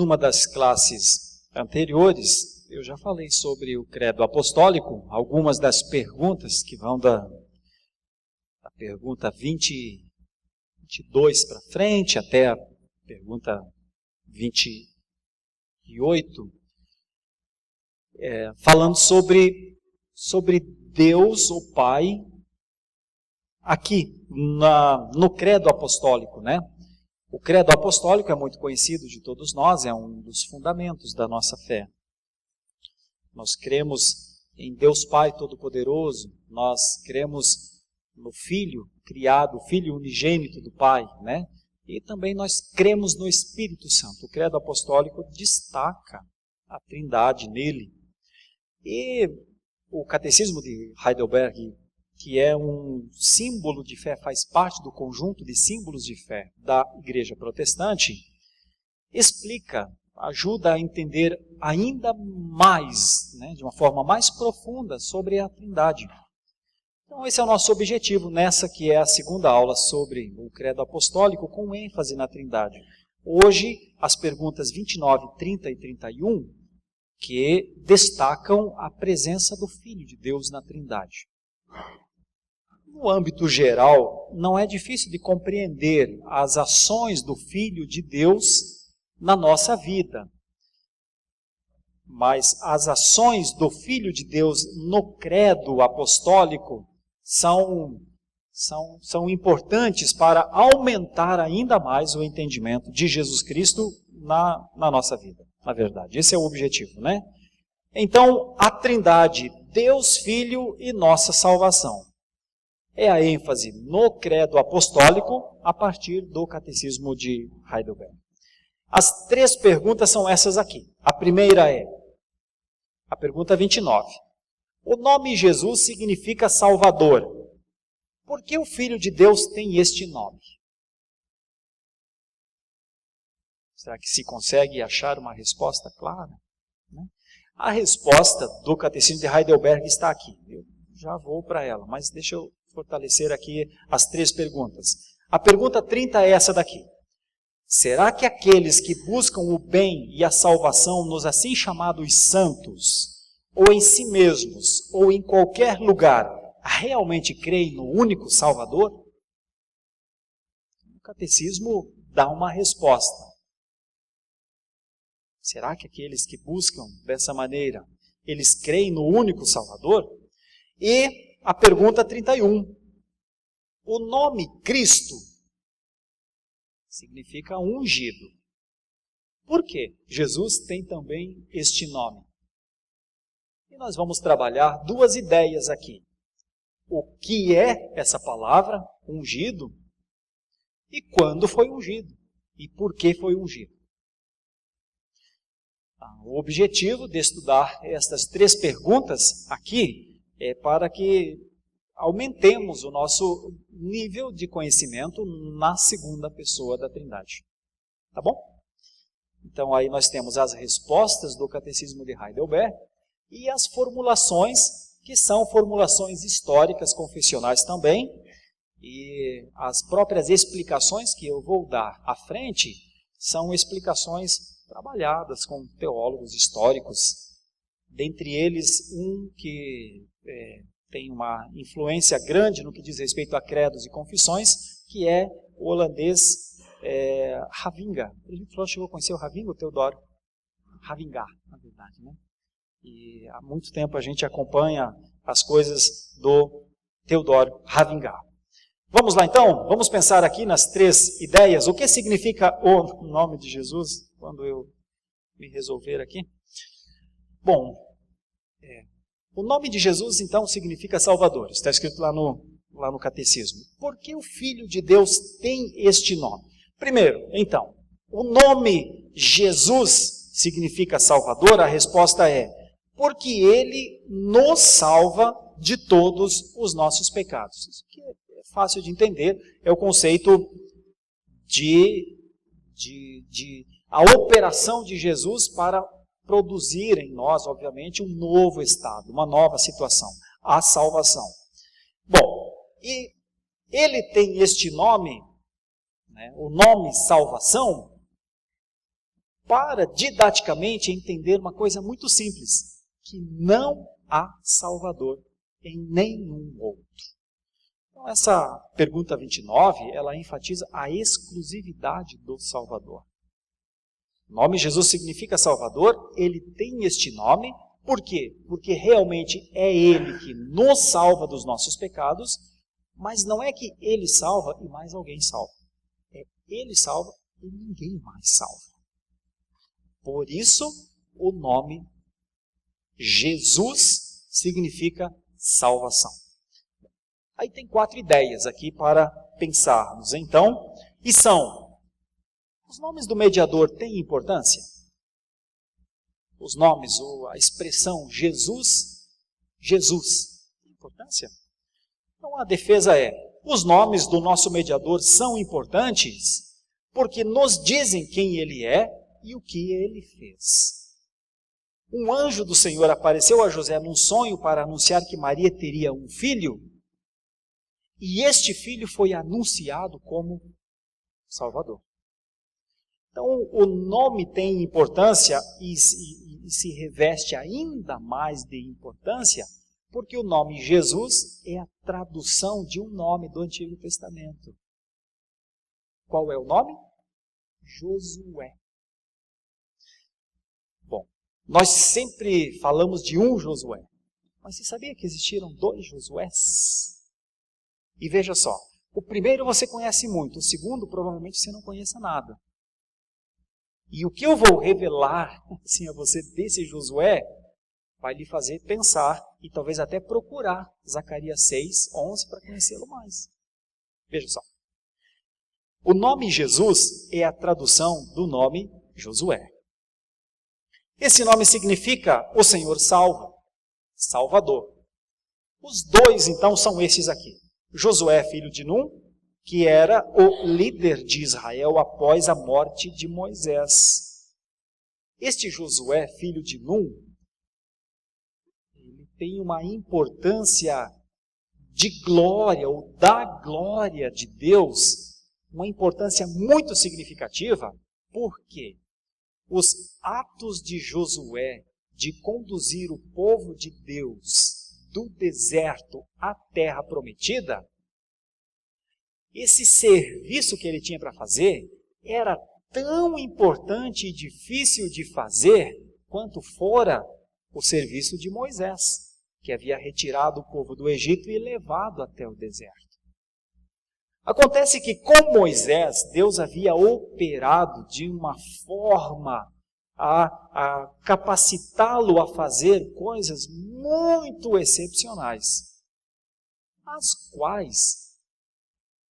numa das classes anteriores, eu já falei sobre o credo apostólico, algumas das perguntas que vão da pergunta 22 para frente até a pergunta 28, falando sobre Deus, o Pai, aqui no credo apostólico, né? O credo apostólico é muito conhecido de todos nós, é um dos fundamentos da nossa fé. Nós cremos em Deus Pai Todo-Poderoso, nós cremos no Filho criado, o Filho unigênito do Pai, né? E também nós cremos no Espírito Santo. O credo apostólico destaca a Trindade nele. E o Catecismo de Heidelberg, que é um símbolo de fé, faz parte do conjunto de símbolos de fé da Igreja Protestante, explica, ajuda a entender ainda mais, né, de uma forma mais profunda sobre a Trindade. Então esse é o nosso objetivo nessa que é a segunda aula sobre o credo apostólico, com ênfase na Trindade. Hoje, as perguntas 29, 30 e 31, que destacam a presença do Filho de Deus na Trindade. No âmbito geral, não é difícil de compreender as ações do Filho de Deus na nossa vida. Mas as ações do Filho de Deus no credo apostólico são importantes para aumentar ainda mais o entendimento de Jesus Cristo na nossa vida, na verdade. Esse é o objetivo, né? Então, a Trindade, Deus, Filho e nossa salvação. É a ênfase no credo apostólico a partir do Catecismo de Heidelberg. As 3 perguntas são essas aqui. A primeira é a pergunta 29. O nome Jesus significa Salvador. Por que o Filho de Deus tem este nome? Será que se consegue achar uma resposta clara? A resposta do Catecismo de Heidelberg está aqui. Eu já vou para ela, mas deixa eu fortalecer aqui as 3 perguntas. A pergunta 30 é essa daqui. Será que aqueles que buscam o bem e a salvação nos assim chamados santos, ou em si mesmos, ou em qualquer lugar, realmente creem no único Salvador? O Catecismo dá uma resposta. Será que aqueles que buscam dessa maneira, eles creem no único Salvador? E a pergunta 31. O nome Cristo significa ungido. Por quê? Jesus tem também este nome. E nós vamos trabalhar 2 ideias aqui. O que é essa palavra, ungido, e quando foi ungido, e por que foi ungido. O objetivo de estudar estas 3 perguntas aqui é para que aumentemos o nosso nível de conhecimento na segunda pessoa da Trindade. Tá bom? Então aí nós temos as respostas do Catecismo de Heidelberg e as formulações, que são formulações históricas confessionais também, e as próprias explicações que eu vou dar à frente são explicações trabalhadas com teólogos históricos, dentre eles um que tem uma influência grande no que diz respeito a credos e confissões, que é o holandês Havinga. Ele chegou a conhecer o Havinga, o Theodor Havinga, na verdade, né? E há muito tempo a gente acompanha as coisas do Theodor Havinga. Vamos lá então? Vamos pensar aqui nas 3 ideias. O que significa o nome de Jesus, quando eu me resolver aqui? Bom, o nome de Jesus então significa Salvador. Está escrito lá no Catecismo. Por que o Filho de Deus tem este nome? Primeiro, então, o nome Jesus significa Salvador? A resposta é porque Ele nos salva de todos os nossos pecados. Isso aqui é fácil de entender, é o conceito a operação de Jesus para produzir em nós, obviamente, um novo estado, uma nova situação, a salvação. Bom, e ele tem este nome, né, o nome salvação, para didaticamente entender uma coisa muito simples, que não há Salvador em nenhum outro. Então, essa pergunta 29, ela enfatiza a exclusividade do Salvador. O nome Jesus significa Salvador, ele tem este nome, por quê? Porque realmente é ele que nos salva dos nossos pecados, mas não é que ele salva e mais alguém salva. É ele salva e ninguém mais salva. Por isso, o nome Jesus significa salvação. Aí tem 4 ideias aqui para pensarmos, então, e são: os nomes do mediador têm importância? Os nomes, ou a expressão Jesus, tem importância? Então a defesa é: os nomes do nosso mediador são importantes porque nos dizem quem ele é e o que ele fez. Um anjo do Senhor apareceu a José num sonho para anunciar que Maria teria um filho, e este filho foi anunciado como Salvador. Então, o nome tem importância e se reveste ainda mais de importância, porque o nome Jesus é a tradução de um nome do Antigo Testamento. Qual é o nome? Josué. Bom, nós sempre falamos de um Josué, mas você sabia que existiram 2 Josués? E veja só, o primeiro você conhece muito, o segundo provavelmente você não conheça nada. E o que eu vou revelar assim, a você desse Josué vai lhe fazer pensar e talvez até procurar Zacarias 6:11 para conhecê-lo mais. Veja só. O nome Jesus é a tradução do nome Josué. Esse nome significa o Senhor salva, Salvador. Os 2 então são esses aqui. Josué, filho de Num, que era o líder de Israel após a morte de Moisés. Este Josué, filho de Num, ele tem uma importância de glória, ou da glória de Deus, uma importância muito significativa, porque os atos de Josué de conduzir o povo de Deus do deserto à terra prometida, esse serviço que ele tinha para fazer era tão importante e difícil de fazer quanto fora o serviço de Moisés, que havia retirado o povo do Egito e levado até o deserto. Acontece que com Moisés, Deus havia operado de uma forma a capacitá-lo a fazer coisas muito excepcionais, as quais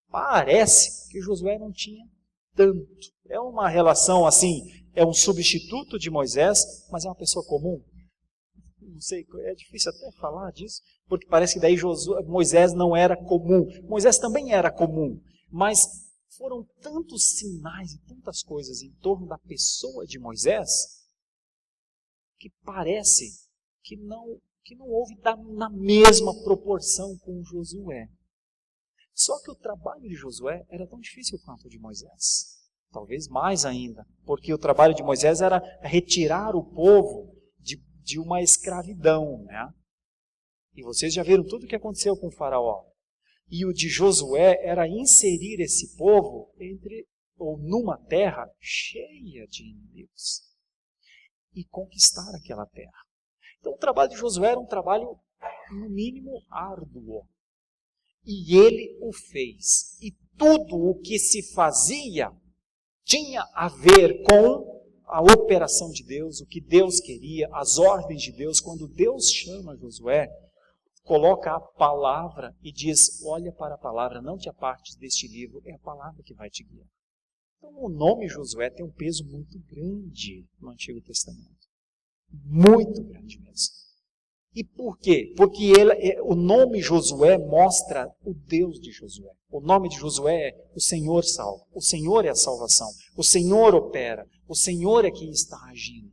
parece que Josué não tinha tanto. É uma relação assim, é um substituto de Moisés, mas é uma pessoa comum. Não sei, é difícil até falar disso, porque parece que daí Moisés não era comum. Moisés também era comum, mas foram tantos sinais e tantas coisas em torno da pessoa de Moisés que parece que não houve na mesma proporção com Josué. Só que o trabalho de Josué era tão difícil quanto o de Moisés. Talvez mais ainda, porque o trabalho de Moisés era retirar o povo de uma escravidão, né? E vocês já viram tudo o que aconteceu com o faraó. E o de Josué era inserir esse povo numa terra cheia de inimigos e conquistar aquela terra. Então o trabalho de Josué era um trabalho, no mínimo, árduo. E ele o fez. E tudo o que se fazia tinha a ver com a operação de Deus, o que Deus queria, as ordens de Deus. Quando Deus chama Josué, coloca a palavra e diz: olha para a palavra, não te apartes deste livro, é a palavra que vai te guiar. Então o nome Josué tem um peso muito grande no Antigo Testamento. Muito grande mesmo. E por quê? Porque o nome Josué mostra o Deus de Josué. O nome de Josué é o Senhor salva. O Senhor é a salvação. O Senhor opera. O Senhor é quem está agindo.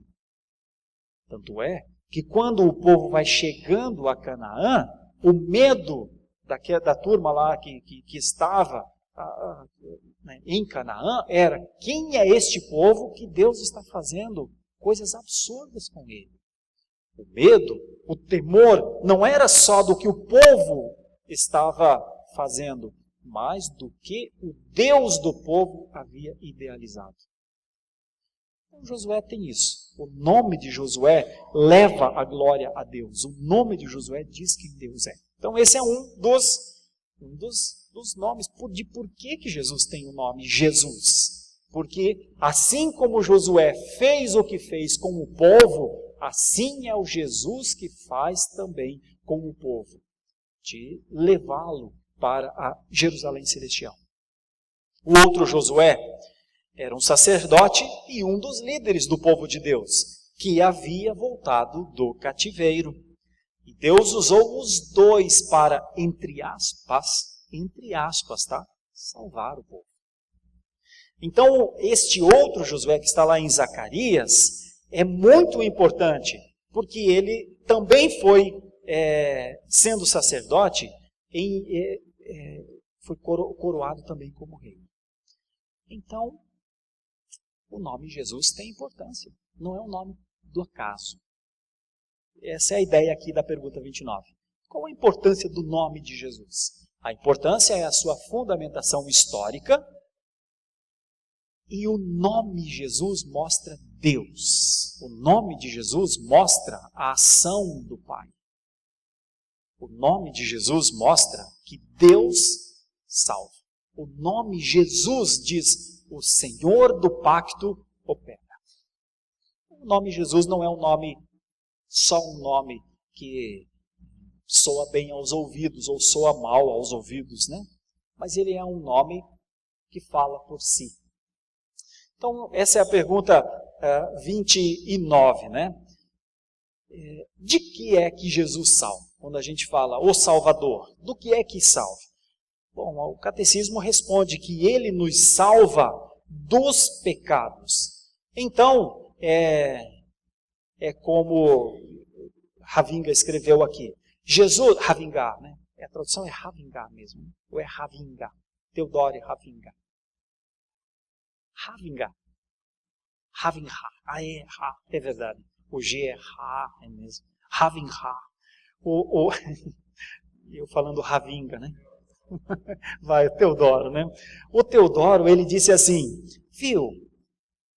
Tanto é que quando o povo vai chegando a Canaã, o medo da turma lá que estava né, em Canaã era: quem é este povo que Deus está fazendo coisas absurdas com ele? O medo, o temor, não era só do que o povo estava fazendo, mas do que o Deus do povo havia idealizado. Então, Josué tem isso. O nome de Josué leva a glória a Deus. O nome de Josué diz quem Deus é. Então, esse é um dos nomes. De por que Jesus tem o nome Jesus? Porque assim como Josué fez o que fez com o povo, assim é o Jesus que faz também com o povo, de levá-lo para a Jerusalém celestial. O outro Josué era um sacerdote e um dos líderes do povo de Deus, que havia voltado do cativeiro. E Deus usou os dois para, entre aspas, tá? Salvar o povo. Então, este outro Josué que está lá em Zacarias é muito importante, porque ele também foi, sendo sacerdote, foi coroado também como rei. Então, o nome Jesus tem importância, não é um nome do acaso. Essa é a ideia aqui da pergunta 29. Qual a importância do nome de Jesus? A importância é a sua fundamentação histórica, e o nome Jesus mostra Deus. O nome de Jesus mostra a ação do Pai. O nome de Jesus mostra que Deus salva. O nome Jesus diz: o Senhor do pacto opera. O nome Jesus não é só um nome que soa bem aos ouvidos ou soa mal aos ouvidos, né? Mas ele é um nome que fala por si. Então, essa é a pergunta 29, né? De que é que Jesus salva? Quando a gente fala o Salvador, do que é que salva? Bom, o catecismo responde que ele nos salva dos pecados. Então, é como Ravinga escreveu aqui. Jesus, Ravinga, né? A tradução é Ravinga mesmo, né? Ou é Ravinga? Teodoro Ravinga. Ravinga. Ravinga. É verdade. O G é Ra, é mesmo. Ravinga. Eu falando Ravinga, né? Vai, Teodoro, né? O Teodoro, ele disse assim: viu,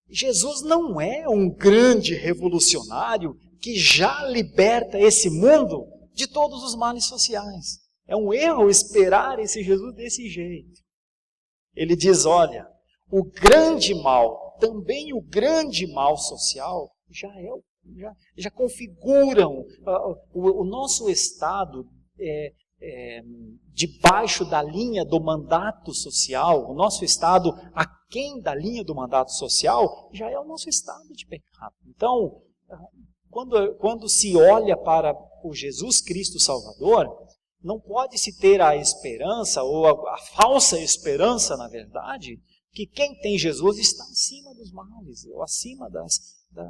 Jesus não é um grande revolucionário que já liberta esse mundo de todos os males sociais. É um erro esperar esse Jesus desse jeito. Ele diz: olha, o grande mal, também o grande mal social, já configuram o nosso estado debaixo da linha do mandato social, o nosso estado aquém da linha do mandato social, já é o nosso estado de pecado. Então, quando se olha para o Jesus Cristo Salvador, não pode-se ter a esperança, ou a falsa esperança, na verdade, que quem tem Jesus está acima dos males, ou acima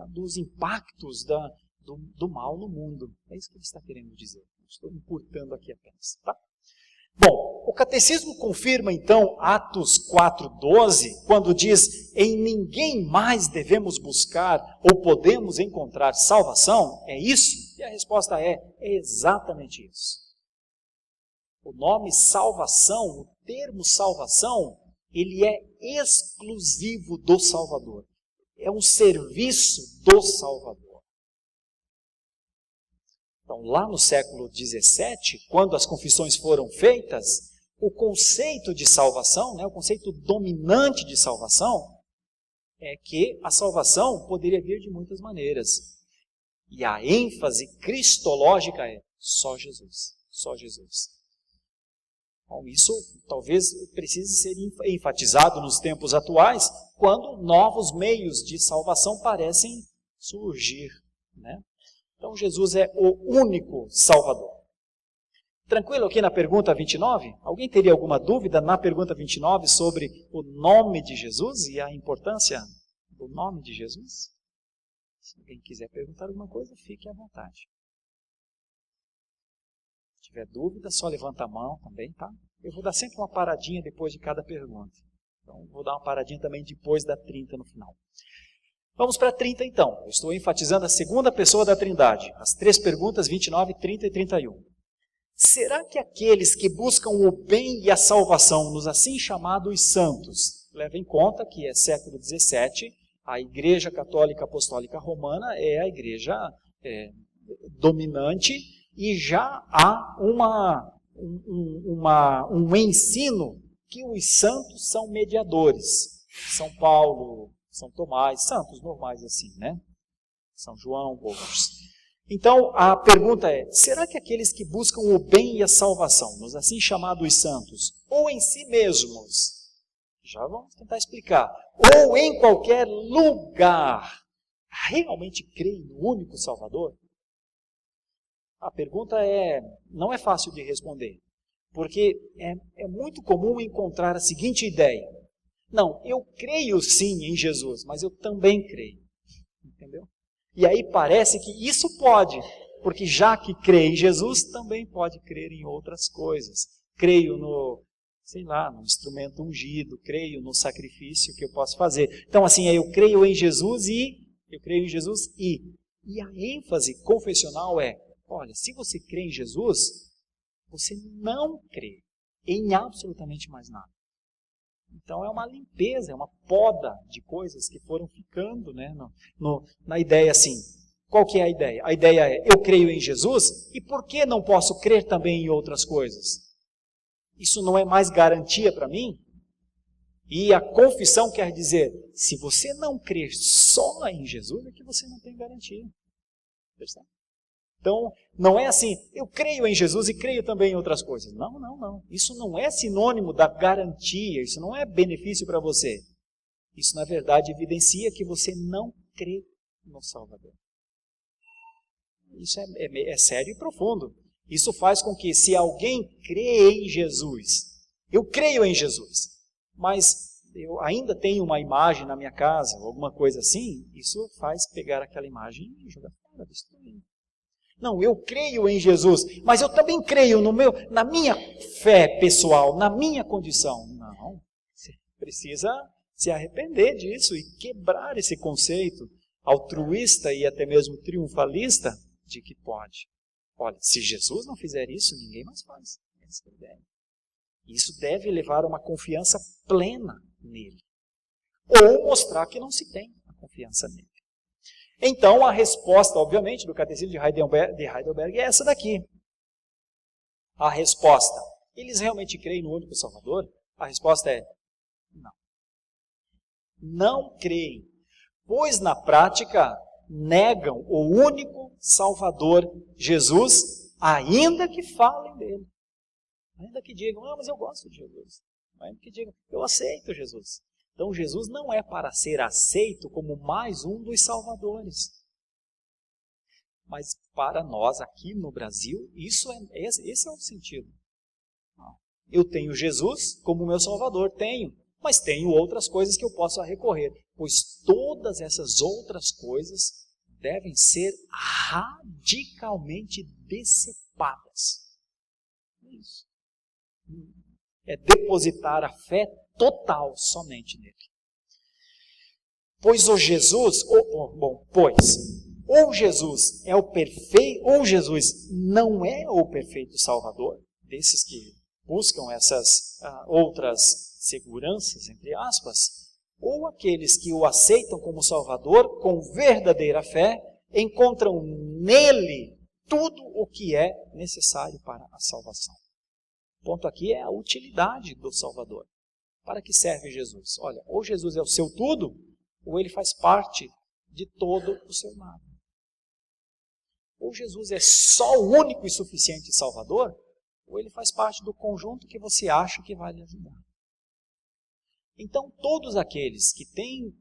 dos impactos do mal no mundo. É isso que ele está querendo dizer. Estou encurtando aqui apenas. Tá? Bom, o catecismo confirma então Atos 4,12, quando diz: em ninguém mais devemos buscar ou podemos encontrar salvação. É isso? E a resposta é exatamente isso. O nome salvação, o termo salvação, ele é exclusivo do Salvador. É um serviço do Salvador. Então, lá no século XVII, quando as confissões foram feitas, o conceito de salvação, né, o conceito dominante de salvação, é que a salvação poderia vir de muitas maneiras. E a ênfase cristológica é só Jesus, só Jesus. Bom, isso talvez precise ser enfatizado nos tempos atuais, quando novos meios de salvação parecem surgir, né? Então, Jesus é o único Salvador. Tranquilo aqui na pergunta 29? Alguém teria alguma dúvida na pergunta 29 sobre o nome de Jesus e a importância do nome de Jesus? Se alguém quiser perguntar alguma coisa, fique à vontade. Se tiver dúvida, só levanta a mão também, tá? Eu vou dar sempre uma paradinha depois de cada pergunta. Então, vou dar uma paradinha também depois da 30 no final. Vamos para 30 então. Eu estou enfatizando a segunda pessoa da Trindade. As 3 perguntas, 29, 30 e 31. Será que aqueles que buscam o bem e a salvação nos assim chamados santos, leva em conta que é século XVII, a Igreja Católica Apostólica Romana é a igreja dominante e já há um ensino que os santos são mediadores. São Paulo, São Tomás, santos normais assim, né? São João, outros. Então, a pergunta é, será que aqueles que buscam o bem e a salvação, nos assim chamados santos, ou em si mesmos, já vamos tentar explicar, ou em qualquer lugar, realmente creem no único Salvador? A pergunta não é fácil de responder, porque é muito comum encontrar a seguinte ideia. Não, eu creio sim em Jesus, mas eu também creio. Entendeu? E aí parece que isso pode, porque já que crê em Jesus, também pode crer em outras coisas. Creio no instrumento ungido, creio no sacrifício que eu posso fazer. Então assim, eu creio em Jesus e a ênfase confessional olha, se você crê em Jesus, você não crê em absolutamente mais nada. Então é uma limpeza, é uma poda de coisas que foram ficando, né, na ideia assim. Qual que é a ideia? A ideia é, eu creio em Jesus, e por que não posso crer também em outras coisas? Isso não é mais garantia para mim? E a confissão quer dizer, se você não crer só em Jesus, é que você não tem garantia. Percebe? Então, não é assim, eu creio em Jesus e creio também em outras coisas. Não, não, não. Isso não é sinônimo da garantia, isso não é benefício para você. Isso, na verdade, evidencia que você não crê no Salvador. Isso é sério e profundo. Isso faz com que, se alguém crê em Jesus, eu creio em Jesus, mas eu ainda tenho uma imagem na minha casa, alguma coisa assim, isso faz pegar aquela imagem e jogar fora, destruir. Não, eu creio em Jesus, mas eu também creio na minha fé pessoal, na minha condição. Não, você precisa se arrepender disso e quebrar esse conceito altruísta e até mesmo triunfalista de que pode. Olha, se Jesus não fizer isso, ninguém mais faz. Essa é a ideia. Isso deve levar a uma confiança plena nele. Ou mostrar que não se tem a confiança nele. Então, a resposta, obviamente, do Catecismo de Heidelberg é essa daqui. A resposta, eles realmente creem no único Salvador? A resposta é, não. Não creem, pois na prática negam o único Salvador, Jesus, ainda que falem dele. Ainda que digam, mas eu gosto de Jesus. Ainda que digam, eu aceito Jesus. Então, Jesus não é para ser aceito como mais um dos salvadores. Mas para nós aqui no Brasil, esse é o sentido. Eu tenho Jesus como meu salvador, tenho. Mas tenho outras coisas que eu possa recorrer. Pois todas essas outras coisas devem ser radicalmente decepadas. Isso. É depositar a fé total somente nele. Pois o Jesus, ou Jesus é o perfeito, ou Jesus não é o perfeito Salvador, desses que buscam essas outras seguranças, entre aspas, ou aqueles que o aceitam como Salvador com verdadeira fé, encontram nele tudo o que é necessário para a salvação. O ponto aqui é a utilidade do Salvador. Para que serve Jesus? Olha, ou Jesus é o seu tudo, ou ele faz parte de todo o seu nada. Ou Jesus é só o único e suficiente Salvador, ou ele faz parte do conjunto que você acha que vai lhe ajudar. Então, todos aqueles que têm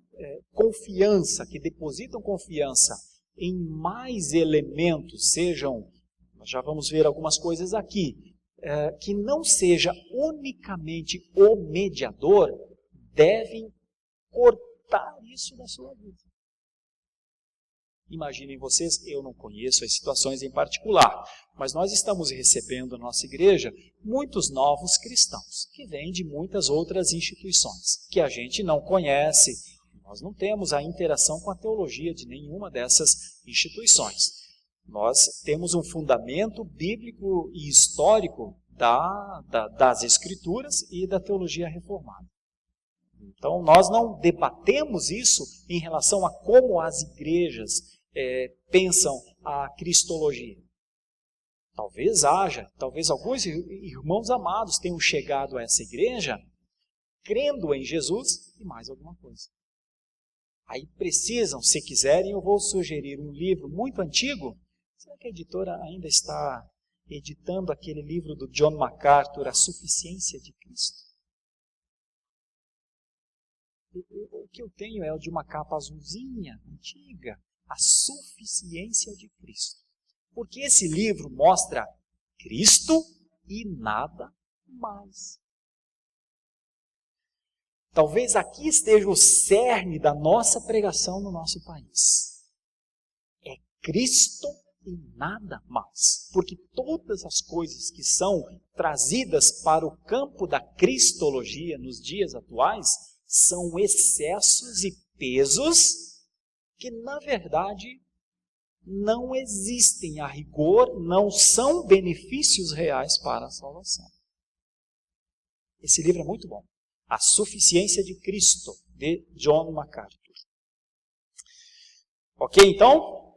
confiança, que depositam confiança em mais elementos, já vamos ver algumas coisas aqui, que não seja unicamente o mediador, devem cortar isso da sua vida. Imaginem vocês, eu não conheço as situações em particular, mas nós estamos recebendo na nossa igreja muitos novos cristãos, que vêm de muitas outras instituições, que a gente não conhece. Nós não temos a interação com a teologia de nenhuma dessas instituições. Nós temos um fundamento bíblico e histórico das Escrituras e da teologia reformada. Então, nós não debatemos isso em relação a como as igrejas pensam a cristologia. Talvez alguns irmãos amados tenham chegado a essa igreja crendo em Jesus e mais alguma coisa. Aí precisam, se quiserem, eu vou sugerir um livro muito antigo. Será que a editora ainda está editando aquele livro do John MacArthur, A Suficiência de Cristo? O que eu tenho é o de uma capa azulzinha, antiga, A Suficiência de Cristo. Porque esse livro mostra Cristo e nada mais. Talvez aqui esteja o cerne da nossa pregação no nosso país. É Cristo e nada mais. Porque todas as coisas que são trazidas para o campo da cristologia nos dias atuais são excessos e pesos que, na verdade, não existem a rigor, não são benefícios reais para a salvação. Esse livro é muito bom. A Suficiência de Cristo, de John MacArthur. Ok, então,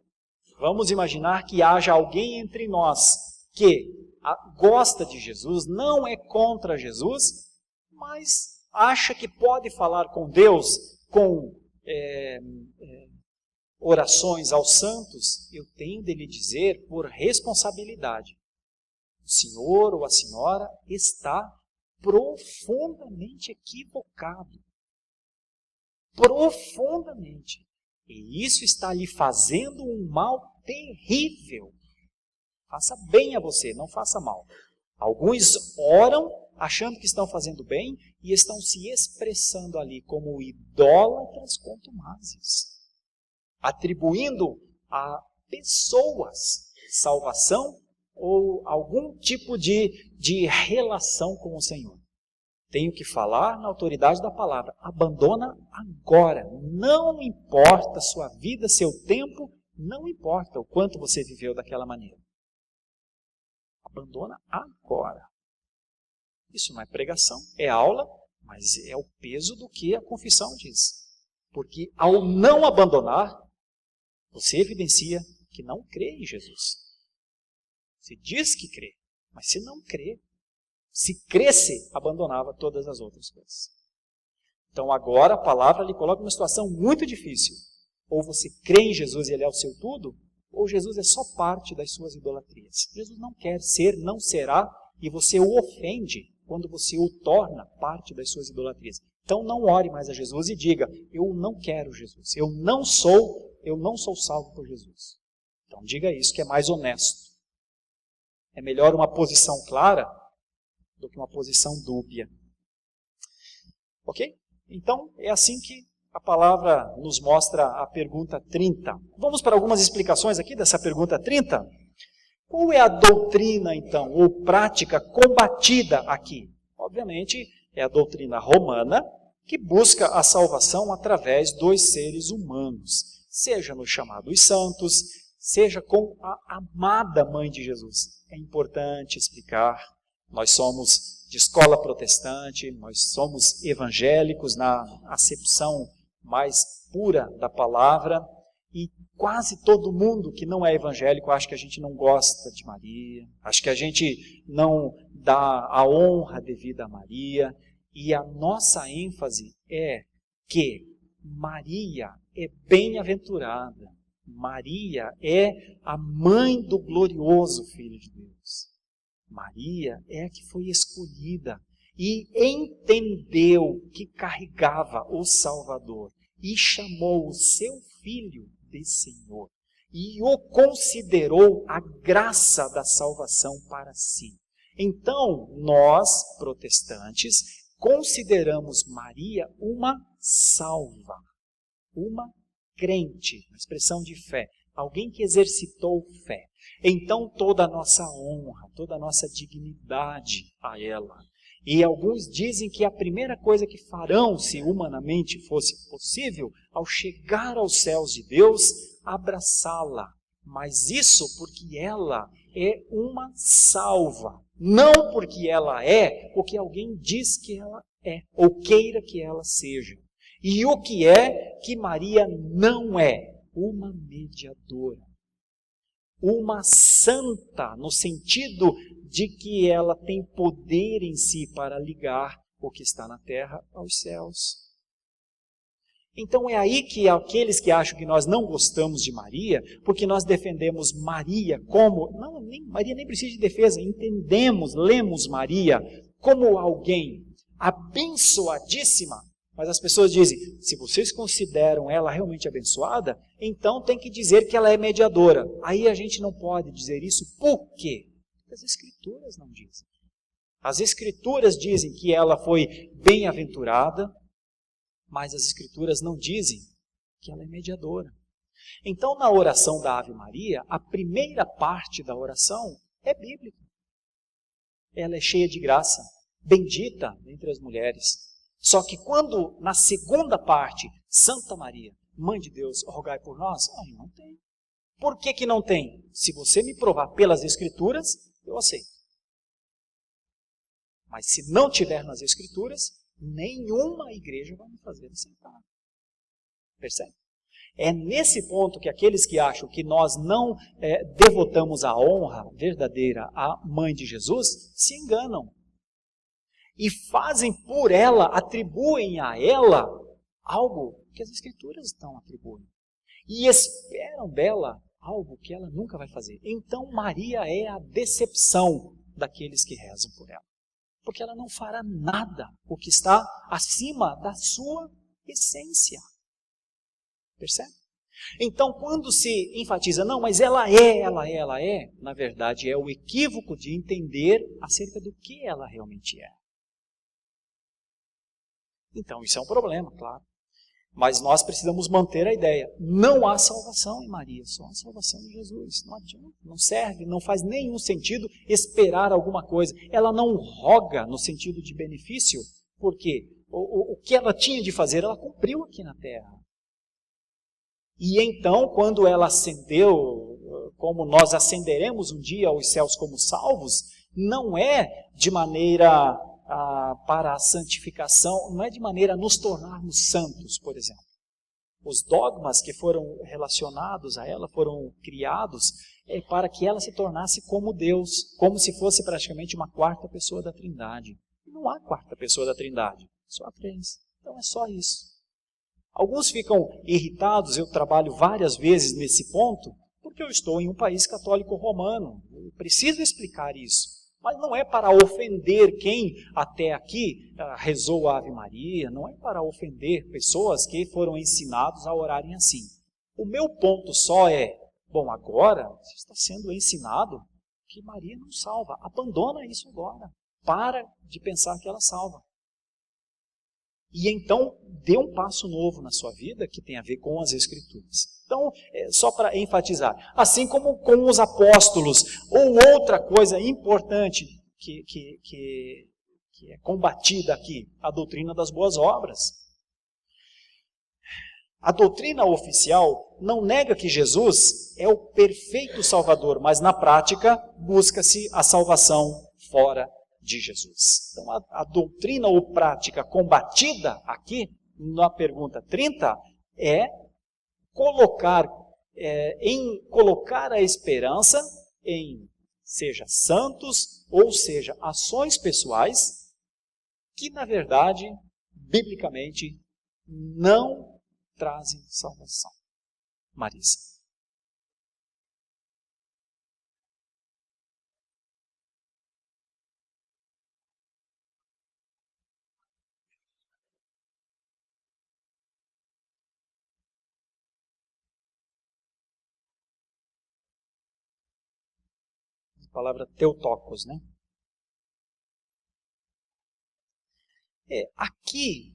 vamos imaginar que haja alguém entre nós que gosta de Jesus, não é contra Jesus, mas acha que pode falar com Deus com orações aos santos. Eu tenho de lhe dizer, por responsabilidade, o senhor ou a senhora está profundamente equivocado. Profundamente. E isso está lhe fazendo um mal terrível. Faça bem a você, não faça mal. Alguns oram achando que estão fazendo bem e estão se expressando ali como idólatras contumazes, atribuindo a pessoas salvação ou algum tipo de relação com o Senhor. Tenho que falar na autoridade da palavra. Abandona agora. Não importa a sua vida, seu tempo, não importa o quanto você viveu daquela maneira. Abandona agora. Isso não é pregação, é aula, mas é o peso do que a confissão diz. Porque ao não abandonar, você evidencia que não crê em Jesus. Você diz que crê, mas se não crê, se cresce, abandonava todas as outras coisas. Então agora a palavra lhe coloca numa situação muito difícil. Ou você crê em Jesus e Ele é o seu tudo, ou Jesus é só parte das suas idolatrias. Jesus não quer ser, não será, e você o ofende quando você o torna parte das suas idolatrias. Então não ore mais a Jesus e diga, eu não quero Jesus, eu não sou salvo por Jesus. Então diga isso, que é mais honesto. É melhor uma posição clara do que uma posição dúbia. Ok? Então, é assim que a palavra nos mostra a pergunta 30. Vamos para algumas explicações aqui dessa pergunta 30? Qual é a doutrina, então, ou prática combatida aqui? Obviamente, é a doutrina romana, que busca a salvação através dos seres humanos, seja nos chamados santos, seja com a amada Mãe de Jesus. É importante explicar. Nós somos de escola protestante, nós somos evangélicos na acepção mais pura da palavra, e quase todo mundo que não é evangélico acha que a gente não gosta de Maria, acha que a gente não dá a honra devida a Maria, e a nossa ênfase é que Maria é bem-aventurada, Maria é a mãe do glorioso Filho de Deus. Maria é a que foi escolhida e entendeu que carregava o Salvador e chamou o seu filho de Senhor e o considerou a graça da salvação para si. Então, nós, protestantes, consideramos Maria uma salva, uma crente, uma expressão de fé. alguém que exercitou fé. Então toda a nossa honra, toda a nossa dignidade a ela. E alguns dizem que a primeira coisa que farão, se humanamente fosse possível, ao chegar aos céus de Deus, abraçá-la. Mas isso porque ela é uma salva, não porque ela é o que alguém diz que ela é, ou queira que ela seja. E o que é que Maria não é? Uma mediadora. Uma santa, no sentido de que ela tem poder em si para ligar o que está na terra aos céus. Então é aí que aqueles que acham que nós não gostamos de Maria, porque nós defendemos Maria como... Não, Maria nem precisa de defesa, entendemos, lemos Maria como alguém abençoadíssima. Mas as pessoas dizem, se vocês consideram ela realmente abençoada, então tem que dizer que ela é mediadora. Aí a gente não pode dizer isso, por quê? Porque as Escrituras não dizem. As Escrituras dizem que ela foi bem-aventurada, mas as Escrituras não dizem que ela é mediadora. Então, na oração da Ave Maria, a primeira parte da oração é bíblica. Ela é cheia de graça, bendita entre as mulheres. Só que quando, na segunda parte, Santa Maria, Mãe de Deus, rogai por nós, aí não tem. Por que que não tem? Se você me provar pelas Escrituras, eu aceito. Mas se não tiver nas Escrituras, nenhuma igreja vai me fazer aceitar. Percebe? É nesse ponto que aqueles que acham que nós não devotamos a honra verdadeira à Mãe de Jesus, se enganam. E fazem por ela, atribuem a ela algo que as Escrituras não atribuem. E esperam dela algo que ela nunca vai fazer. Então Maria é a decepção daqueles que rezam por ela. Porque ela não fará nada o que está acima da sua essência. Percebe? Então, quando se enfatiza, não, mas ela é, na verdade é o equívoco de entender acerca do que ela realmente é. Então, isso é um problema, claro. Mas nós precisamos manter a ideia. Não há salvação em Maria, só há salvação em Jesus. Não adianta, não serve, não faz nenhum sentido esperar alguma coisa. Ela não roga no sentido de benefício, porque o que ela tinha de fazer, ela cumpriu aqui na terra. E então, quando ela ascendeu, como nós ascenderemos um dia aos céus como salvos, não é de maneira... para a santificação, não é de maneira a nos tornarmos santos, por exemplo. Os dogmas que foram relacionados a ela foram criados para que ela se tornasse como Deus, como se fosse praticamente uma quarta pessoa da Trindade. Não há quarta pessoa da Trindade, só há três. Então é só isso. Alguns ficam irritados, eu trabalho várias vezes nesse ponto, porque eu estou em um país católico romano. Eu preciso explicar isso. Mas não é para ofender quem até aqui rezou a Ave Maria, não é para ofender pessoas que foram ensinados a orarem assim. O meu ponto só é, bom, agora você está sendo ensinado que Maria não salva. Abandona isso agora. Para de pensar que ela salva. E então, dê um passo novo na sua vida que tem a ver com as Escrituras. Então, só para enfatizar, assim como com os apóstolos, ou outra coisa importante que é combatida aqui, a doutrina das boas obras. A doutrina oficial não nega que Jesus é o perfeito Salvador, mas na prática busca-se a salvação fora de Jesus. Então, a doutrina ou prática combatida aqui, na pergunta 30, é colocar a esperança em, seja santos, ou seja, ações pessoais, que na verdade, biblicamente, não trazem salvação. Marisa. A palavra teotokos, né? Aqui,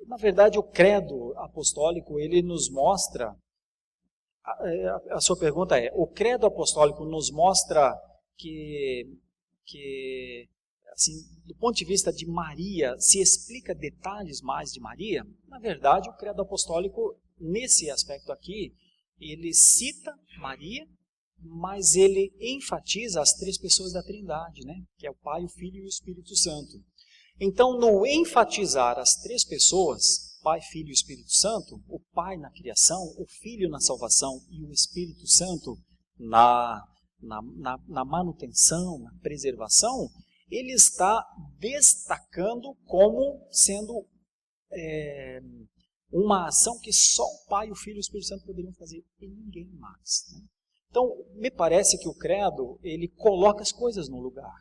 na verdade, o credo apostólico, ele nos mostra A sua pergunta é, o credo apostólico nos mostra que assim, do ponto de vista de Maria, se explica detalhes mais de Maria? Na verdade, o credo apostólico, nesse aspecto aqui, ele cita Maria, mas ele enfatiza as três pessoas da Trindade, né? Que é o Pai, o Filho e o Espírito Santo. Então, no enfatizar as três pessoas, Pai, Filho e Espírito Santo, o Pai na criação, o Filho na salvação e o Espírito Santo na manutenção, na preservação, ele está destacando como sendo uma ação que só o Pai, o Filho e o Espírito Santo poderiam fazer e ninguém mais, né? Então, me parece que o credo, ele coloca as coisas no lugar.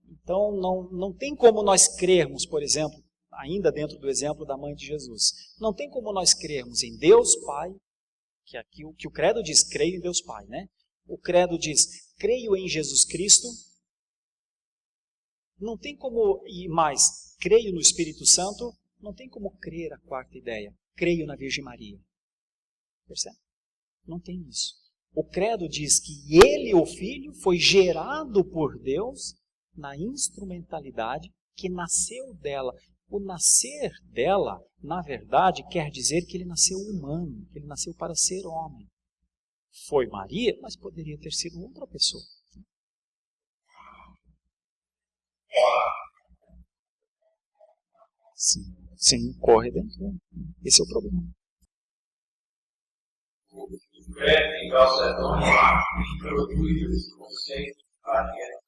Então, não tem como nós crermos, por exemplo, ainda dentro do exemplo da mãe de Jesus, não tem como nós crermos em Deus Pai, que aqui o que o credo diz, creio em Deus Pai, né? O credo diz, creio em Jesus Cristo. Não tem como, e mais, creio no Espírito Santo, não tem como crer a quarta ideia, creio na Virgem Maria. Percebe? Não tem isso. O credo diz que ele, o Filho, foi gerado por Deus na instrumentalidade que nasceu dela. O nascer dela, na verdade, quer dizer que ele nasceu humano, que ele nasceu para ser homem. Foi Maria, mas poderia ter sido outra pessoa. Sim, corre dentro. Esse é o problema. O credo em Calcedônia introduz esse conceito de Maria.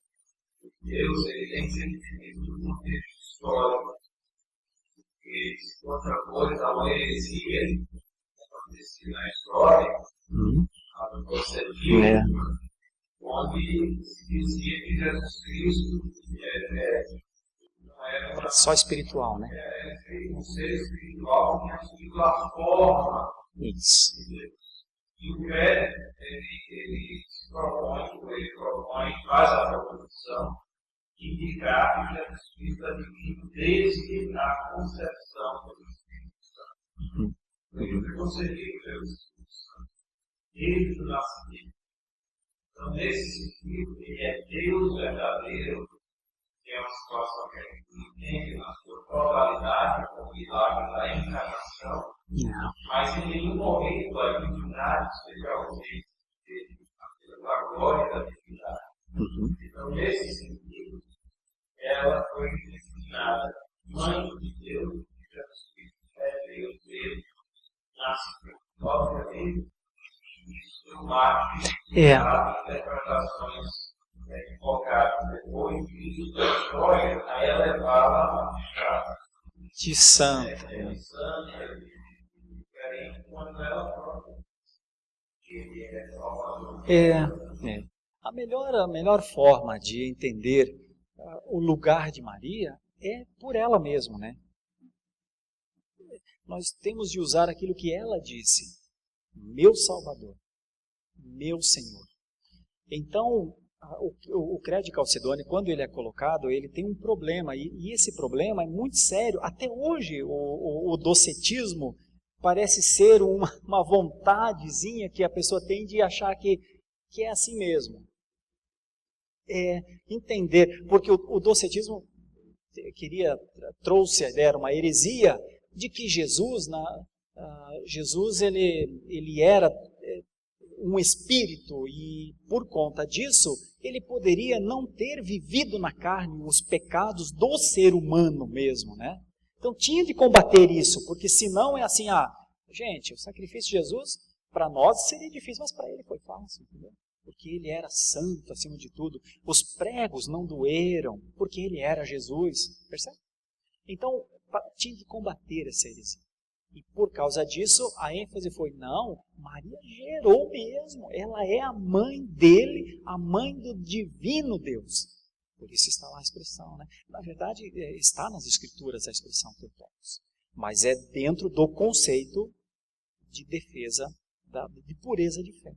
Deus, ele tem que ser definido no contexto histórico. Porque se outra coisa, a uma heresia acontecia na história, a do procedimento, onde se dizia que Jesus Cristo não era só espiritual, né? Um ser espiritual que tinha a forma de Deus. E o credo, ele faz a proposição de indicar que Jesus Cristo é divino desde a concepção do Espírito Santo. Ele foi concebido pelo Espírito Santo desde o nascimento. Então, nesse sentido, ele é Deus verdadeiro, que é uma situação que a gente entende na sua totalidade, como o milagre da encarnação, mas em nenhum momento a divindade, especialmente a glória da divindade. Então, nesse sentido, ela foi destinada mãe de Deus, Jesus Cristo é Deus mesmo, nasce obviamente, isso marca as interpretações colocadas depois, e isso da história, aí ela levava a de santa. De santa, diferente quando ela própria. A melhor forma de entender o lugar de Maria é por ela mesma, né? Nós temos de usar aquilo que ela disse, meu Salvador, meu Senhor. Então, o credo de Calcedônia, quando ele é colocado, ele tem um problema, e esse problema é muito sério. Até hoje, o docetismo parece ser uma vontadezinha que a pessoa tem de achar que é assim mesmo. Entender, porque o docetismo trouxe a ideia, uma heresia, de que Jesus ele era um espírito e, por conta disso, ele poderia não ter vivido na carne os pecados do ser humano mesmo, né? Então tinha de combater isso, porque senão é assim, gente, o sacrifício de Jesus, para nós seria difícil, mas para ele foi fácil, entendeu? Porque ele era santo acima de tudo. Os pregos não doeram, porque ele era Jesus, percebe? Então, tinha de combater essa heresia. E por causa disso, a ênfase foi, não, Maria gerou mesmo, ela é a mãe dele, a mãe do divino Deus. Por isso está lá a expressão, né? Na verdade, está nas Escrituras a expressão Theotokos, mas é dentro do conceito de defesa, de pureza de fé.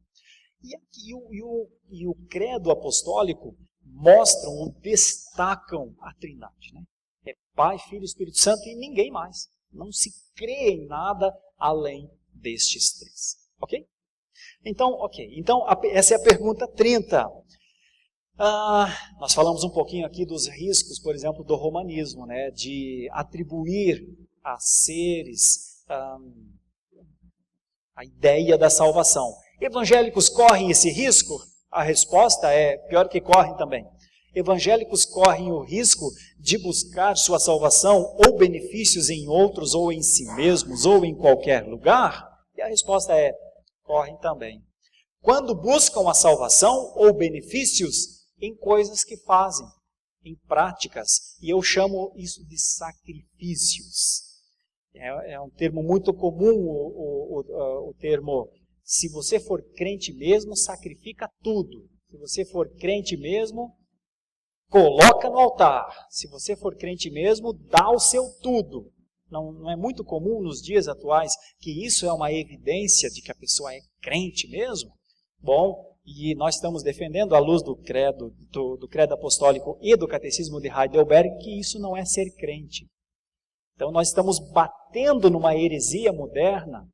E o credo apostólico mostram, destacam a Trindade, né? É Pai, Filho e Espírito Santo e ninguém mais. Não se crê em nada além destes três. Ok? Então, essa é a pergunta 30. Nós falamos um pouquinho aqui dos riscos, por exemplo, do romanismo, né, de atribuir a seres a ideia da salvação. Evangélicos correm esse risco? A resposta é pior que correm também. Evangélicos correm o risco de buscar sua salvação ou benefícios em outros, ou em si mesmos, ou em qualquer lugar? E a resposta é, correm também. Quando buscam a salvação ou benefícios em coisas que fazem, em práticas, e eu chamo isso de sacrifícios. É um termo muito comum, o termo, se você for crente mesmo, sacrifica tudo. Se você for crente mesmo, coloca no altar. Se você for crente mesmo, dá o seu tudo. Não é muito comum nos dias atuais que isso é uma evidência de que a pessoa é crente mesmo? Bom, e nós estamos defendendo, à luz do credo apostólico e do catecismo de Heidelberg, que isso não é ser crente. Então nós estamos batendo numa heresia moderna,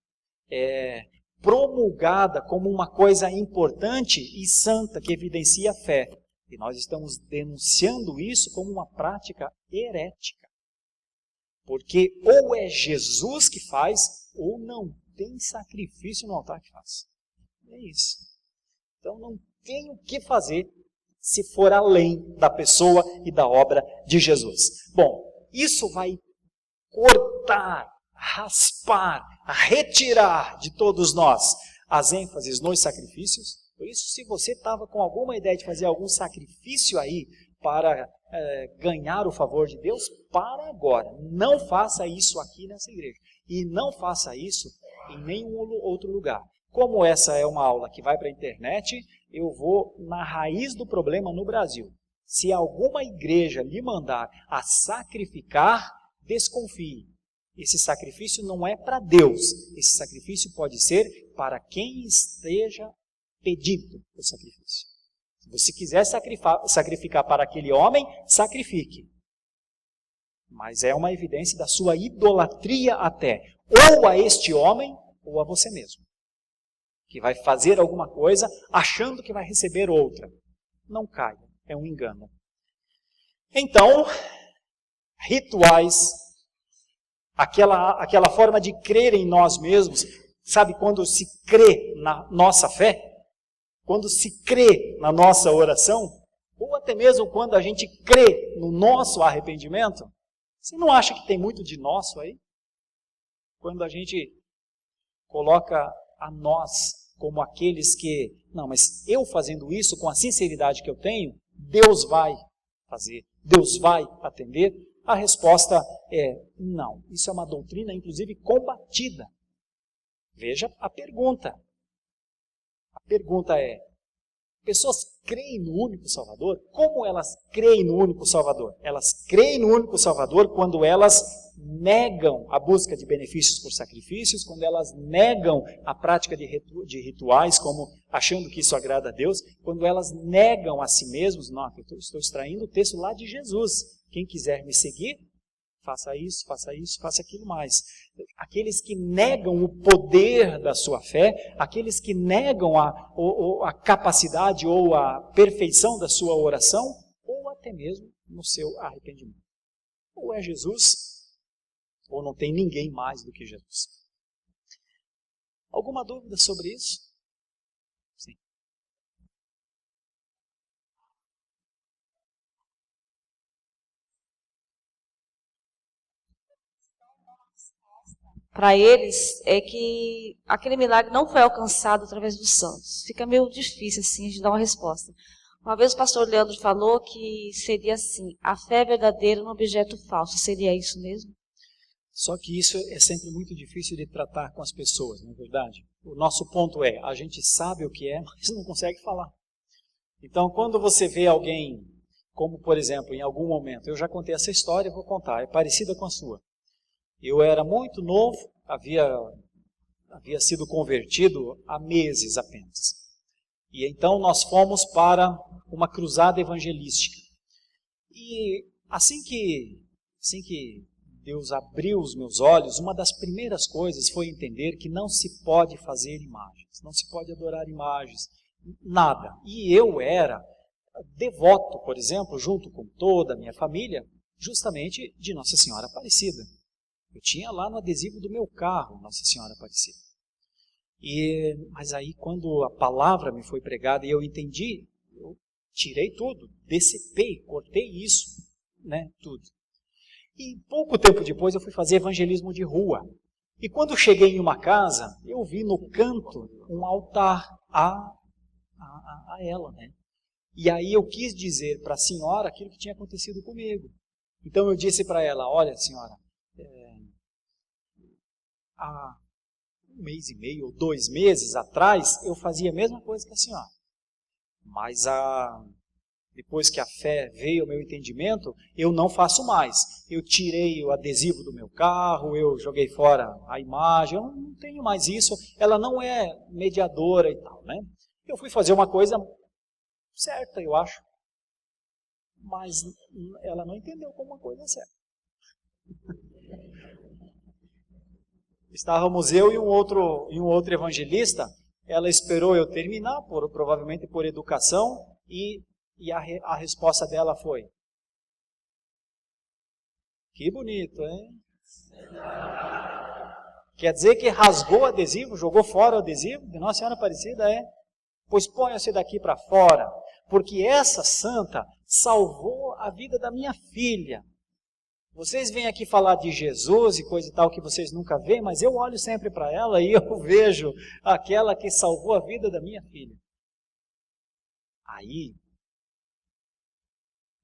promulgada como uma coisa importante e santa, que evidencia a fé. E nós estamos denunciando isso como uma prática herética. Porque ou é Jesus que faz, ou não tem sacrifício no altar que faz. É isso. Então não tem o que fazer se for além da pessoa e da obra de Jesus. Bom, isso vai cortar, raspar, retirar de todos nós as ênfases nos sacrifícios. Por isso, se você estava com alguma ideia de fazer algum sacrifício aí para ganhar o favor de Deus, para agora. Não faça isso aqui nessa igreja. E não faça isso em nenhum outro lugar. Como essa é uma aula que vai para a internet, eu vou na raiz do problema no Brasil. Se alguma igreja lhe mandar a sacrificar, desconfie. Esse sacrifício não é para Deus. Esse sacrifício pode ser para quem esteja pedindo o sacrifício. Se você quiser sacrificar para aquele homem, sacrifique. Mas é uma evidência da sua idolatria até, ou a este homem, ou a você mesmo. Que vai fazer alguma coisa achando que vai receber outra. Não caia, é um engano. Então, rituais, aquela forma de crer em nós mesmos, sabe quando se crê na nossa fé? Quando se crê na nossa oração? Ou até mesmo quando a gente crê no nosso arrependimento? Você não acha que tem muito de nosso aí? Quando a gente coloca a nós como aqueles que, não, mas eu fazendo isso com a sinceridade que eu tenho, Deus vai fazer, Deus vai atender? A resposta é não. Isso é uma doutrina, inclusive, combatida. Veja a pergunta. A pergunta é, pessoas creem no único Salvador? Como elas creem no único Salvador? Elas creem no único Salvador quando elas negam a busca de benefícios por sacrifícios, quando elas negam a prática de rituais, como achando que isso agrada a Deus, quando elas negam a si mesmos. Não, eu estou extraindo o texto lá de Jesus. Quem quiser me seguir, faça isso, faça aquilo mais. Aqueles que negam o poder da sua fé, aqueles que negam a capacidade ou a perfeição da sua oração, ou até mesmo no seu arrependimento. Ou é Jesus, ou não tem ninguém mais do que Jesus. Alguma dúvida sobre isso? Sim. Para eles, é que aquele milagre não foi alcançado através dos santos. Fica meio difícil, assim, de dar uma resposta. Uma vez o pastor Leandro falou que seria assim, a fé verdadeira no objeto falso. Seria isso mesmo? Só que isso é sempre muito difícil de tratar com as pessoas, não é verdade? O nosso ponto é, a gente sabe o que é, mas não consegue falar. Então, quando você vê alguém, como por exemplo, em algum momento, eu já contei essa história, vou contar, é parecida com a sua. Eu era muito novo, havia sido convertido há meses apenas. E então nós fomos para uma cruzada evangelística. E assim que Deus abriu os meus olhos, uma das primeiras coisas foi entender que não se pode fazer imagens, não se pode adorar imagens, nada. E eu era devoto, por exemplo, junto com toda a minha família, justamente de Nossa Senhora Aparecida. Eu tinha lá no adesivo do meu carro Nossa Senhora Aparecida. Mas aí quando a palavra me foi pregada e eu entendi, eu tirei tudo, decepei, cortei isso, né, tudo. E pouco tempo depois eu fui fazer evangelismo de rua. E quando cheguei em uma casa, eu vi no canto um altar a ela, né? E aí eu quis dizer para a senhora aquilo que tinha acontecido comigo. Então eu disse para ela, olha senhora, há 1 mês e meio ou 2 meses atrás, eu fazia a mesma coisa que a senhora. Mas depois que a fé veio ao meu entendimento, eu não faço mais. Eu tirei o adesivo do meu carro, eu joguei fora a imagem, eu não tenho mais isso, ela não é mediadora e tal, né? Eu fui fazer uma coisa certa, eu acho, mas ela não entendeu como uma coisa certa. Estávamos eu e um outro evangelista, ela esperou eu terminar, provavelmente por educação, e a resposta dela foi: que bonito, hein? Quer dizer que rasgou o adesivo, jogou fora o adesivo de Nossa Senhora Aparecida, é? Pois ponha-se daqui para fora, porque essa santa salvou a vida da minha filha. Vocês vêm aqui falar de Jesus e coisa e tal que vocês nunca veem, mas eu olho sempre para ela e eu vejo aquela que salvou a vida da minha filha. Aí,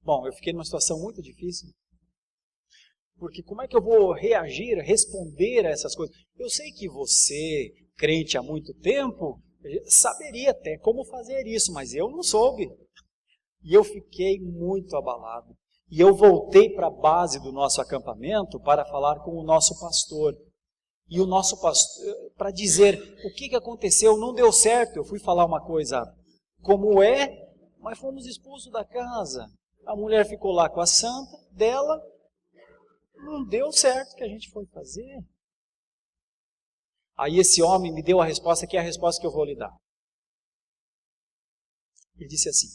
bom, eu fiquei numa situação muito difícil, porque como é que eu vou reagir, responder a essas coisas? Eu sei que você, crente há muito tempo, saberia até como fazer isso, mas eu não soube. E eu fiquei muito abalado. E eu voltei para a base do nosso acampamento para falar com o nosso pastor. E o nosso pastor, para dizer o que aconteceu, não deu certo. Eu fui falar uma coisa como é, mas fomos expulsos da casa. A mulher ficou lá com a santa dela, não deu certo o que a gente foi fazer. Aí esse homem me deu a resposta, que é a resposta que eu vou lhe dar. Ele disse assim: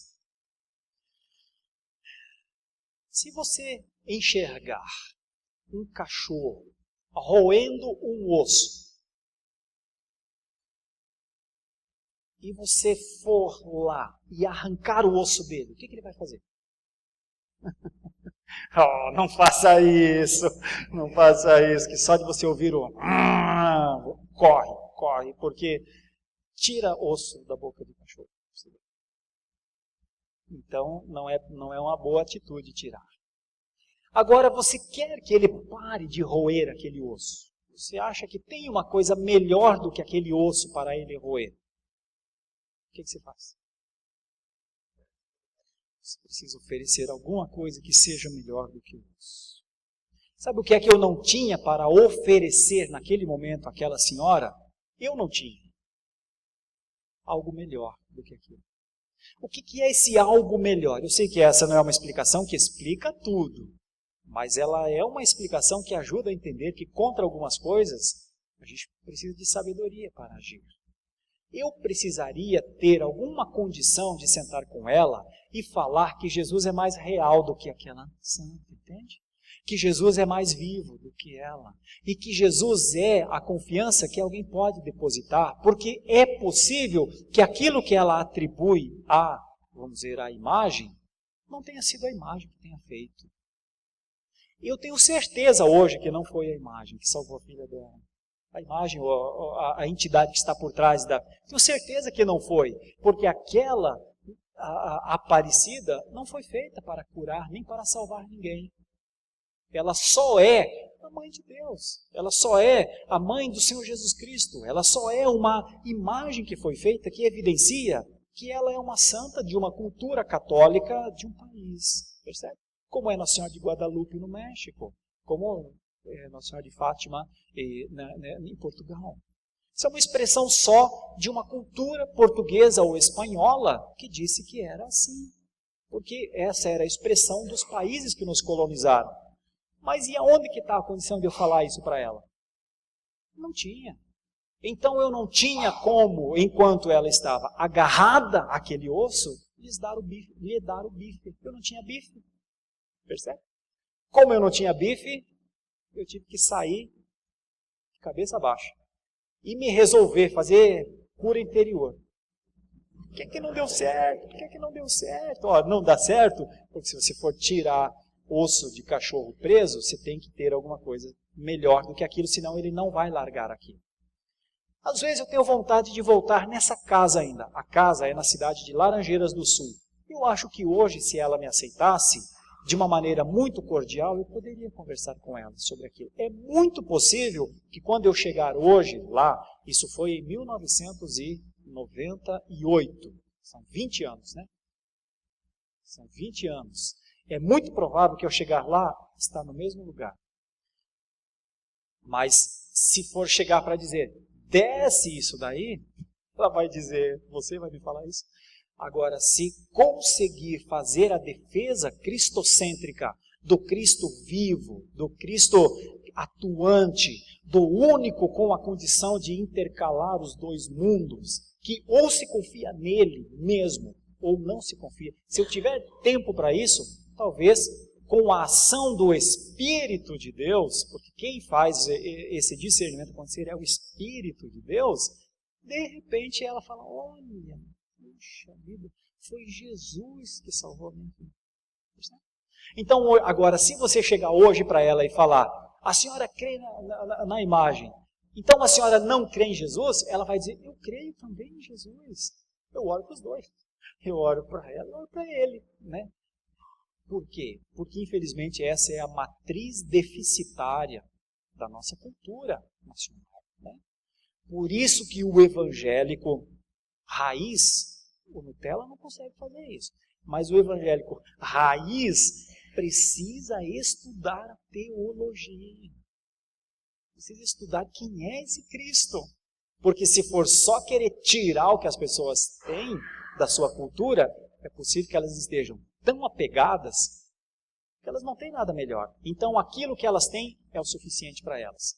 se você enxergar um cachorro roendo um osso, e você for lá e arrancar o osso dele, o que ele vai fazer? Oh, não faça isso, não faça isso, que só de você ouvir o corre, porque tira osso da boca do cachorro. Então, não é uma boa atitude tirar. Agora, você quer que ele pare de roer aquele osso? Você acha que tem uma coisa melhor do que aquele osso para ele roer? O que você faz? Você precisa oferecer alguma coisa que seja melhor do que o osso. Sabe o que é que eu não tinha para oferecer naquele momento àquela senhora? Eu não tinha algo melhor do que aquilo. O que é esse algo melhor? Eu sei que essa não é uma explicação que explica tudo, mas ela é uma explicação que ajuda a entender que contra algumas coisas a gente precisa de sabedoria para agir. Eu precisaria ter alguma condição de sentar com ela e falar que Jesus é mais real do que aquela santa, entende? Que Jesus é mais vivo do que ela. E que Jesus é a confiança que alguém pode depositar, porque é possível que aquilo que ela atribui vamos dizer, a imagem, não tenha sido a imagem que tenha feito. Eu tenho certeza hoje que não foi a imagem que salvou a filha dela. A imagem, a entidade que está por trás da... Tenho certeza que não foi, porque aquela Aparecida não foi feita para curar, nem para salvar ninguém. Ela só é a mãe de Deus. Ela só é a mãe do Senhor Jesus Cristo. Ela só é uma imagem que foi feita, que evidencia que ela é uma santa de uma cultura católica de um país. Percebe? Como é Nossa Senhora de Guadalupe no México. Como é Nossa Senhora de Fátima em Portugal. Isso é uma expressão só de uma cultura portuguesa ou espanhola que disse que era assim. Porque essa era a expressão dos países que nos colonizaram. Mas e aonde que está a condição de eu falar isso para ela? Não tinha. Então eu não tinha como, enquanto ela estava agarrada àquele osso, lhe dar o bife. Eu não tinha bife. Percebe? Como eu não tinha bife, eu tive que sair de cabeça baixa e me resolver, fazer cura interior. Por que não deu certo? Por que não deu certo? Ó, não dá certo, porque se você for tirar osso de cachorro preso, você tem que ter alguma coisa melhor do que aquilo, senão ele não vai largar aquilo. Às vezes eu tenho vontade de voltar nessa casa ainda. A casa é na cidade de Laranjeiras do Sul. Eu acho que hoje, se ela me aceitasse, de uma maneira muito cordial, eu poderia conversar com ela sobre aquilo. É muito possível que quando eu chegar hoje lá, isso foi em 1998, são 20 anos, né? São 20 anos. É muito provável que eu chegar lá, está no mesmo lugar. Mas se for chegar para dizer, desce isso daí, ela vai dizer, você vai me falar isso? Agora, se conseguir fazer a defesa cristocêntrica do Cristo vivo, do Cristo atuante, do único com a condição de intercalar os dois mundos, que ou se confia nele mesmo, ou não se confia. Se eu tiver tempo para isso, talvez com a ação do Espírito de Deus, porque quem faz esse discernimento acontecer é o Espírito de Deus, de repente ela fala, olha, puxa vida, foi Jesus que salvou a minha vida. Então, agora, se você chegar hoje para ela e falar, a senhora crê na imagem, então a senhora não crê em Jesus, ela vai dizer, eu creio também em Jesus. Eu oro para os dois. Eu oro para ela, eu oro para ele, né? Por quê? Porque, infelizmente, essa é a matriz deficitária da nossa cultura nacional. Né? Por isso que o evangélico raiz, o Nutella não consegue fazer isso, mas o evangélico raiz precisa estudar a teologia. Precisa estudar quem é esse Cristo. Porque se for só querer tirar o que as pessoas têm da sua cultura, é possível que elas estejam tão apegadas que elas não têm nada melhor. Então aquilo que elas têm é o suficiente para elas.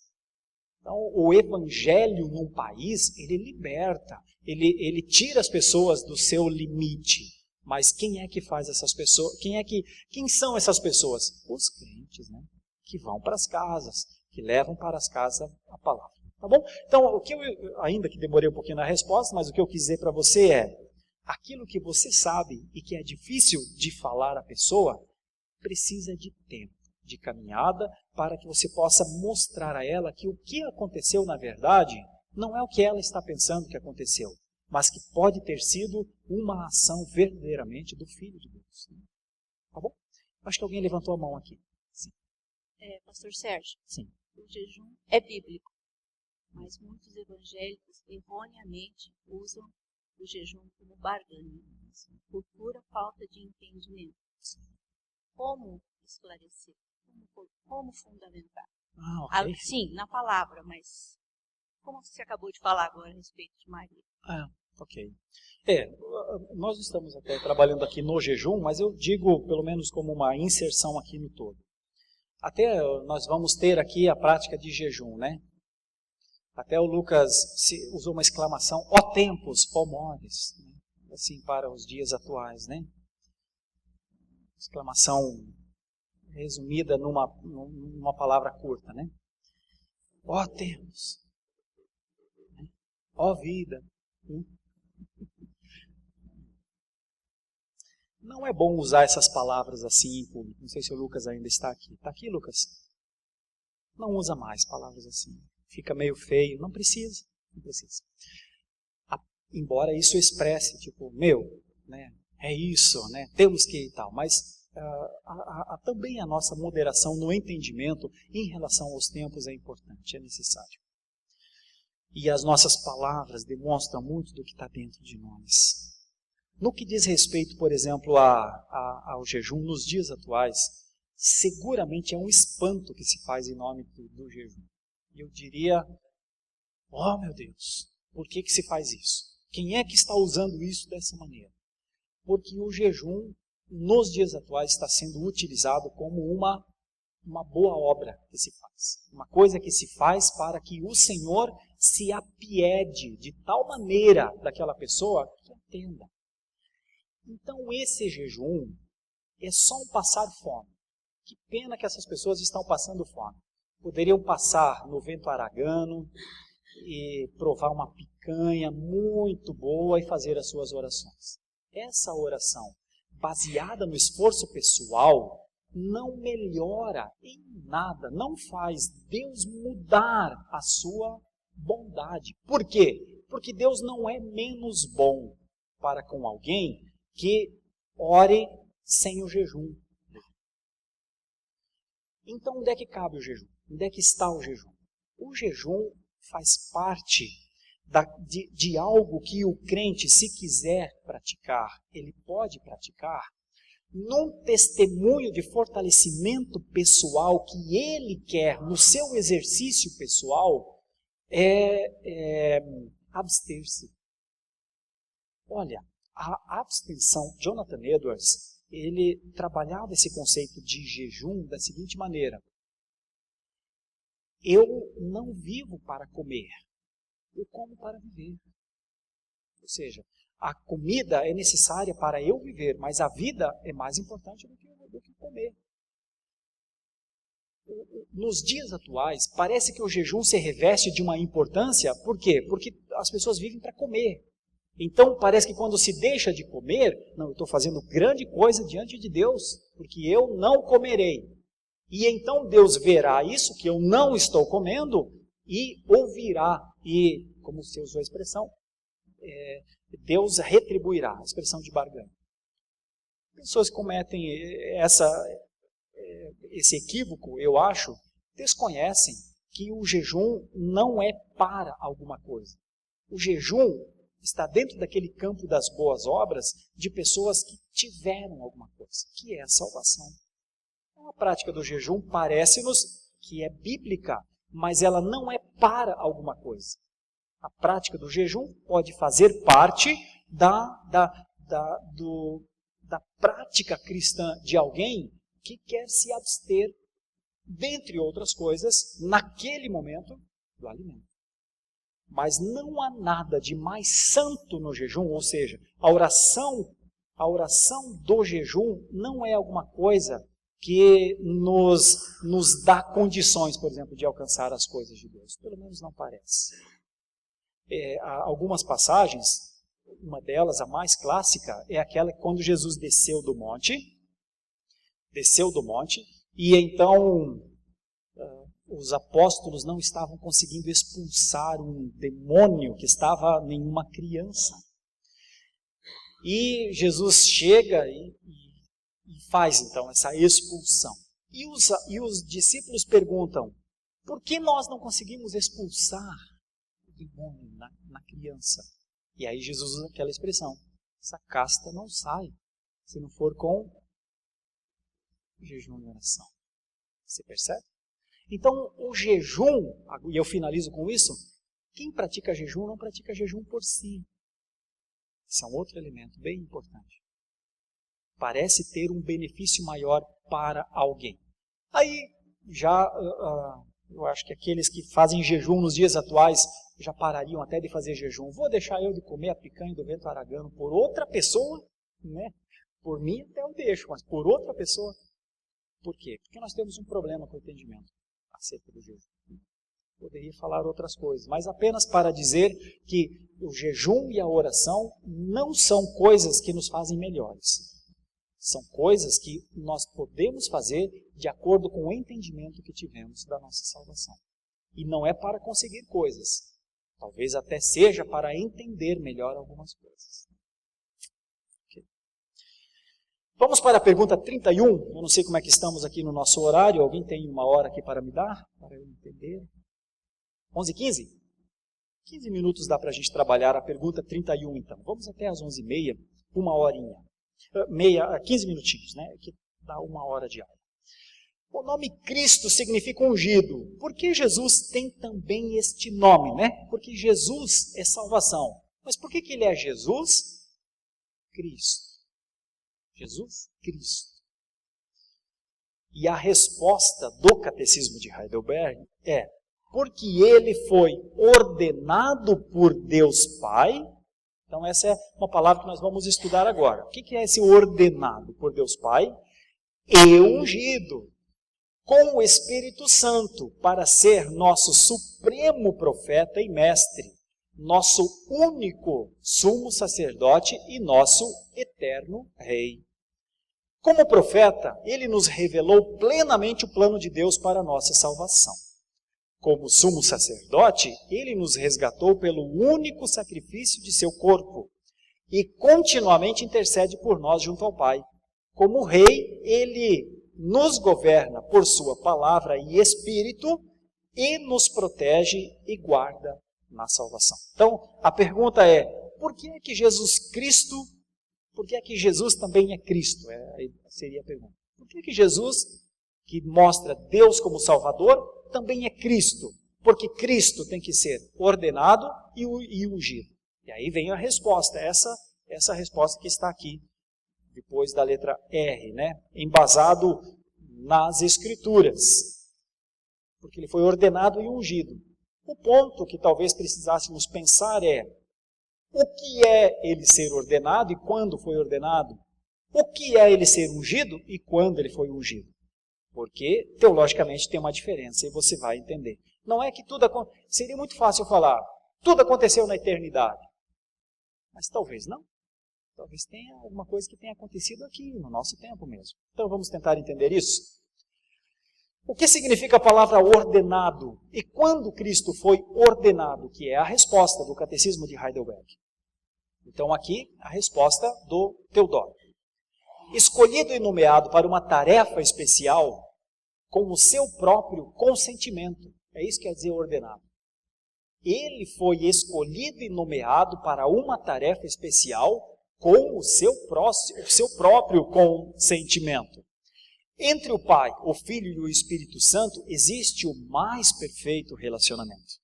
Então o evangelho num país, ele liberta, ele tira as pessoas do seu limite. Mas quem é que faz essas pessoas? Quem são essas pessoas? Os crentes, né? Que vão para as casas, que levam para as casas a palavra. Tá bom? Então, o que ainda que demorei um pouquinho na resposta, mas o que eu quis dizer para você é, aquilo que você sabe e que é difícil de falar à pessoa, precisa de tempo, de caminhada, para que você possa mostrar a ela que o que aconteceu na verdade não é o que ela está pensando que aconteceu, mas que pode ter sido uma ação verdadeiramente do Filho de Deus. Tá bom? Acho que alguém levantou a mão aqui. Sim. Pastor Sérgio, Sim. o jejum é bíblico, mas muitos evangélicos erroneamente usam o jejum como barganha, por pura falta de entendimento. Como esclarecer? Como fundamentar? Ok. Sim, na palavra, mas como você acabou de falar agora a respeito de Maria? Ok. Nós estamos até trabalhando aqui no jejum, mas eu digo pelo menos como uma inserção aqui no todo. Até nós vamos ter aqui a prática de jejum, né? Até o Lucas usou uma exclamação, ó tempos, ó mores, né? Assim para os dias atuais, né? Exclamação resumida numa palavra curta, né? Ó tempos, ó vida. Não é bom usar essas palavras assim em público. Não sei se o Lucas ainda está aqui. Está aqui, Lucas? Não usa mais palavras assim. Fica meio feio. Não precisa. Não precisa. Embora isso expresse, tipo, né, é isso, né, temos que e tal. Mas também a nossa moderação no entendimento em relação aos tempos é importante, é necessário. E as nossas palavras demonstram muito do que está dentro de nós. No que diz respeito, por exemplo, ao jejum nos dias atuais, seguramente é um espanto que se faz em nome do jejum. E eu diria, oh meu Deus, por que se faz isso? Quem é que está usando isso dessa maneira? Porque o jejum, nos dias atuais, está sendo utilizado como uma uma boa obra que se faz. Uma coisa que se faz para que o Senhor se apiede de tal maneira daquela pessoa que entenda. Então esse jejum é só um passar fome. Que pena que essas pessoas estão passando fome. Poderiam passar no vento aragano e provar uma picanha muito boa e fazer as suas orações. Essa oração, baseada no esforço pessoal, não melhora em nada, não faz Deus mudar a sua bondade. Por quê? Porque Deus não é menos bom para com alguém que ore sem o jejum. Então, onde é que cabe o jejum? Onde é que está o jejum? O jejum faz parte de algo que o crente, se quiser praticar, ele pode praticar, num testemunho de fortalecimento pessoal que ele quer no seu exercício pessoal, abster-se. Olha, a abstenção, Jonathan Edwards, ele trabalhava esse conceito de jejum da seguinte maneira: eu não vivo para comer, eu como para viver. Ou seja, a comida é necessária para eu viver, mas a vida é mais importante do que comer. Nos dias atuais, parece que o jejum se reveste de uma importância. Por quê? Porque as pessoas vivem para comer. Então parece que quando se deixa de comer, não, eu estou fazendo grande coisa diante de Deus, porque eu não comerei. E então Deus verá isso que eu não estou comendo e ouvirá. E, como você usou a expressão, Deus retribuirá, a expressão de barganha. Pessoas que cometem esse equívoco, eu acho, desconhecem que o jejum não é para alguma coisa. O jejum está dentro daquele campo das boas obras de pessoas que tiveram alguma coisa, que é a salvação. Então, a prática do jejum parece-nos que é bíblica, mas ela não é para alguma coisa. A prática do jejum pode fazer parte da prática cristã de alguém que quer se abster, dentre outras coisas, naquele momento, do alimento. Mas não há nada de mais santo no jejum, ou seja, a oração do jejum não é alguma coisa que nos dá condições, por exemplo, de alcançar as coisas de Deus. Pelo menos não parece. Há algumas passagens, uma delas, a mais clássica, é aquela que quando Jesus desceu do monte, e então os apóstolos não estavam conseguindo expulsar um demônio que estava em uma criança. E Jesus chega e faz então essa expulsão. E os discípulos perguntam: por que nós não conseguimos expulsar o demônio na criança? E aí Jesus usa aquela expressão: essa casta não sai se não for com jejum e oração. Você percebe? Então, o jejum, e eu finalizo com isso, quem pratica jejum não pratica jejum por si. Esse é um outro elemento bem importante. Parece ter um benefício maior para alguém. Aí, eu acho que aqueles que fazem jejum nos dias atuais já parariam até de fazer jejum. Vou deixar eu de comer a picanha do vento aragano por outra pessoa, né? Por mim até eu deixo, mas por outra pessoa. Por quê? Porque nós temos um problema com o entendimento acerca do jejum. Poderia falar outras coisas, mas apenas para dizer que o jejum e a oração não são coisas que nos fazem melhores. São coisas que nós podemos fazer de acordo com o entendimento que tivemos da nossa salvação. E não é para conseguir coisas. Talvez até seja para entender melhor algumas coisas. Okay. Vamos para a pergunta 31. Eu não sei como é que estamos aqui no nosso horário. Alguém tem uma hora aqui para me dar? Para eu entender. 11h15? 15 minutos dá para a gente trabalhar a pergunta 31, então. Vamos até às 11h30, uma horinha. 15 minutinhos, né? Que dá uma hora de aula. O nome Cristo significa ungido. Por que Jesus tem também este nome, né? Porque Jesus é salvação. Mas por que ele é Jesus? Cristo. Jesus Cristo. E a resposta do Catecismo de Heidelberg é: porque ele foi ordenado por Deus Pai. Então essa é uma palavra que nós vamos estudar agora. O que é esse ordenado por Deus Pai? E ungido com o Espírito Santo para ser nosso supremo profeta e mestre, nosso único sumo sacerdote e nosso eterno rei. Como profeta, ele nos revelou plenamente o plano de Deus para a nossa salvação. Como sumo sacerdote, ele nos resgatou pelo único sacrifício de seu corpo e continuamente intercede por nós junto ao Pai. Como rei, ele nos governa por sua palavra e espírito e nos protege e guarda na salvação. Então, a pergunta é: por que é que Jesus Cristo, por que é que Jesus também é Cristo? Seria a pergunta. Por que é que Jesus, que mostra Deus como Salvador, também é Cristo? Porque Cristo tem que ser ordenado e ungido. E aí vem a resposta, essa resposta que está aqui, depois da letra R, né? Embasado nas Escrituras. Porque ele foi ordenado e ungido. O ponto que talvez precisássemos pensar é: o que é ele ser ordenado e quando foi ordenado? O que é ele ser ungido e quando ele foi ungido? Porque, teologicamente, tem uma diferença e você vai entender. Não é que tudo aconteceu. Seria muito fácil falar, tudo aconteceu na eternidade. Mas talvez não. Talvez tenha alguma coisa que tenha acontecido aqui, no nosso tempo mesmo. Então vamos tentar entender isso. O que significa a palavra ordenado? E quando Cristo foi ordenado? Que é a resposta do Catecismo de Heidelberg. Então aqui, a resposta do Teodoro. Escolhido e nomeado para uma tarefa especial com o seu próprio consentimento. É isso que quer dizer ordenado. Ele foi escolhido e nomeado para uma tarefa especial com o seu próprio consentimento. Entre o Pai, o Filho e o Espírito Santo existe o mais perfeito relacionamento.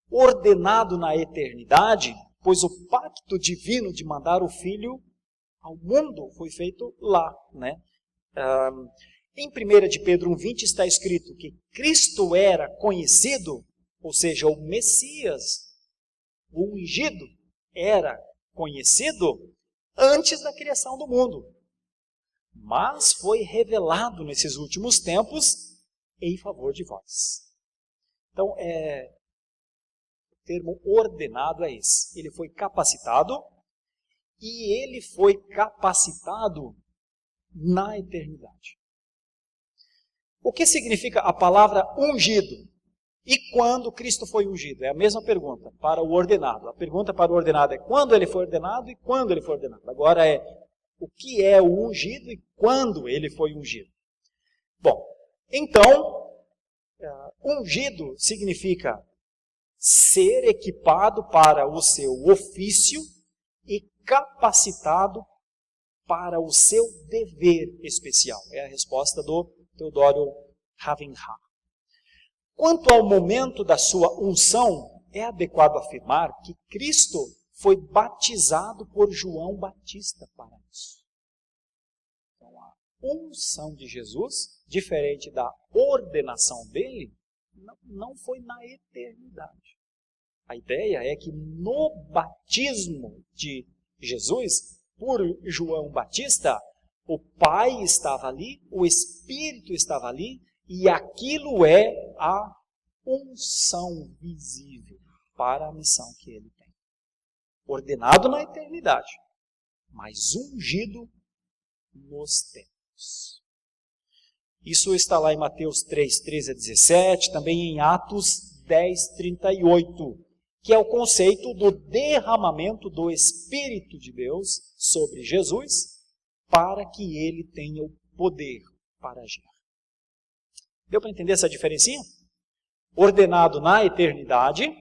Ordenado na eternidade, pois o pacto divino de mandar o Filho ao mundo foi feito lá, né? Em 1 de Pedro 1,20 está escrito que Cristo era conhecido, ou seja, o Messias, o ungido, era conhecido antes da criação do mundo. Mas foi revelado nesses últimos tempos em favor de vós. Então, o termo ordenado é esse. Ele foi capacitado e ele foi capacitado na eternidade. O que significa a palavra ungido? E quando Cristo foi ungido? É a mesma pergunta para o ordenado. A pergunta para o ordenado é quando ele foi ordenado e quando ele foi ordenado. Agora é o que é o ungido e quando ele foi ungido. Bom, então, ungido significa ser equipado para o seu ofício e capacitado para o seu dever especial. É a resposta do Teodoro Ravenhar. Quanto ao momento da sua unção, é adequado afirmar que Cristo foi batizado por João Batista para isso. Então, a unção de Jesus, diferente da ordenação dele, não foi na eternidade. A ideia é que no batismo de Jesus, por João Batista, o Pai estava ali, o Espírito estava ali, e aquilo é a unção visível para a missão que ele tem. Ordenado na eternidade, mas ungido nos tempos. Isso está lá em Mateus 3, 13 a 17, também em Atos 10, 38, que é o conceito do derramamento do Espírito de Deus sobre Jesus, para que ele tenha o poder para agir. Deu para entender essa diferencinha? Ordenado na eternidade,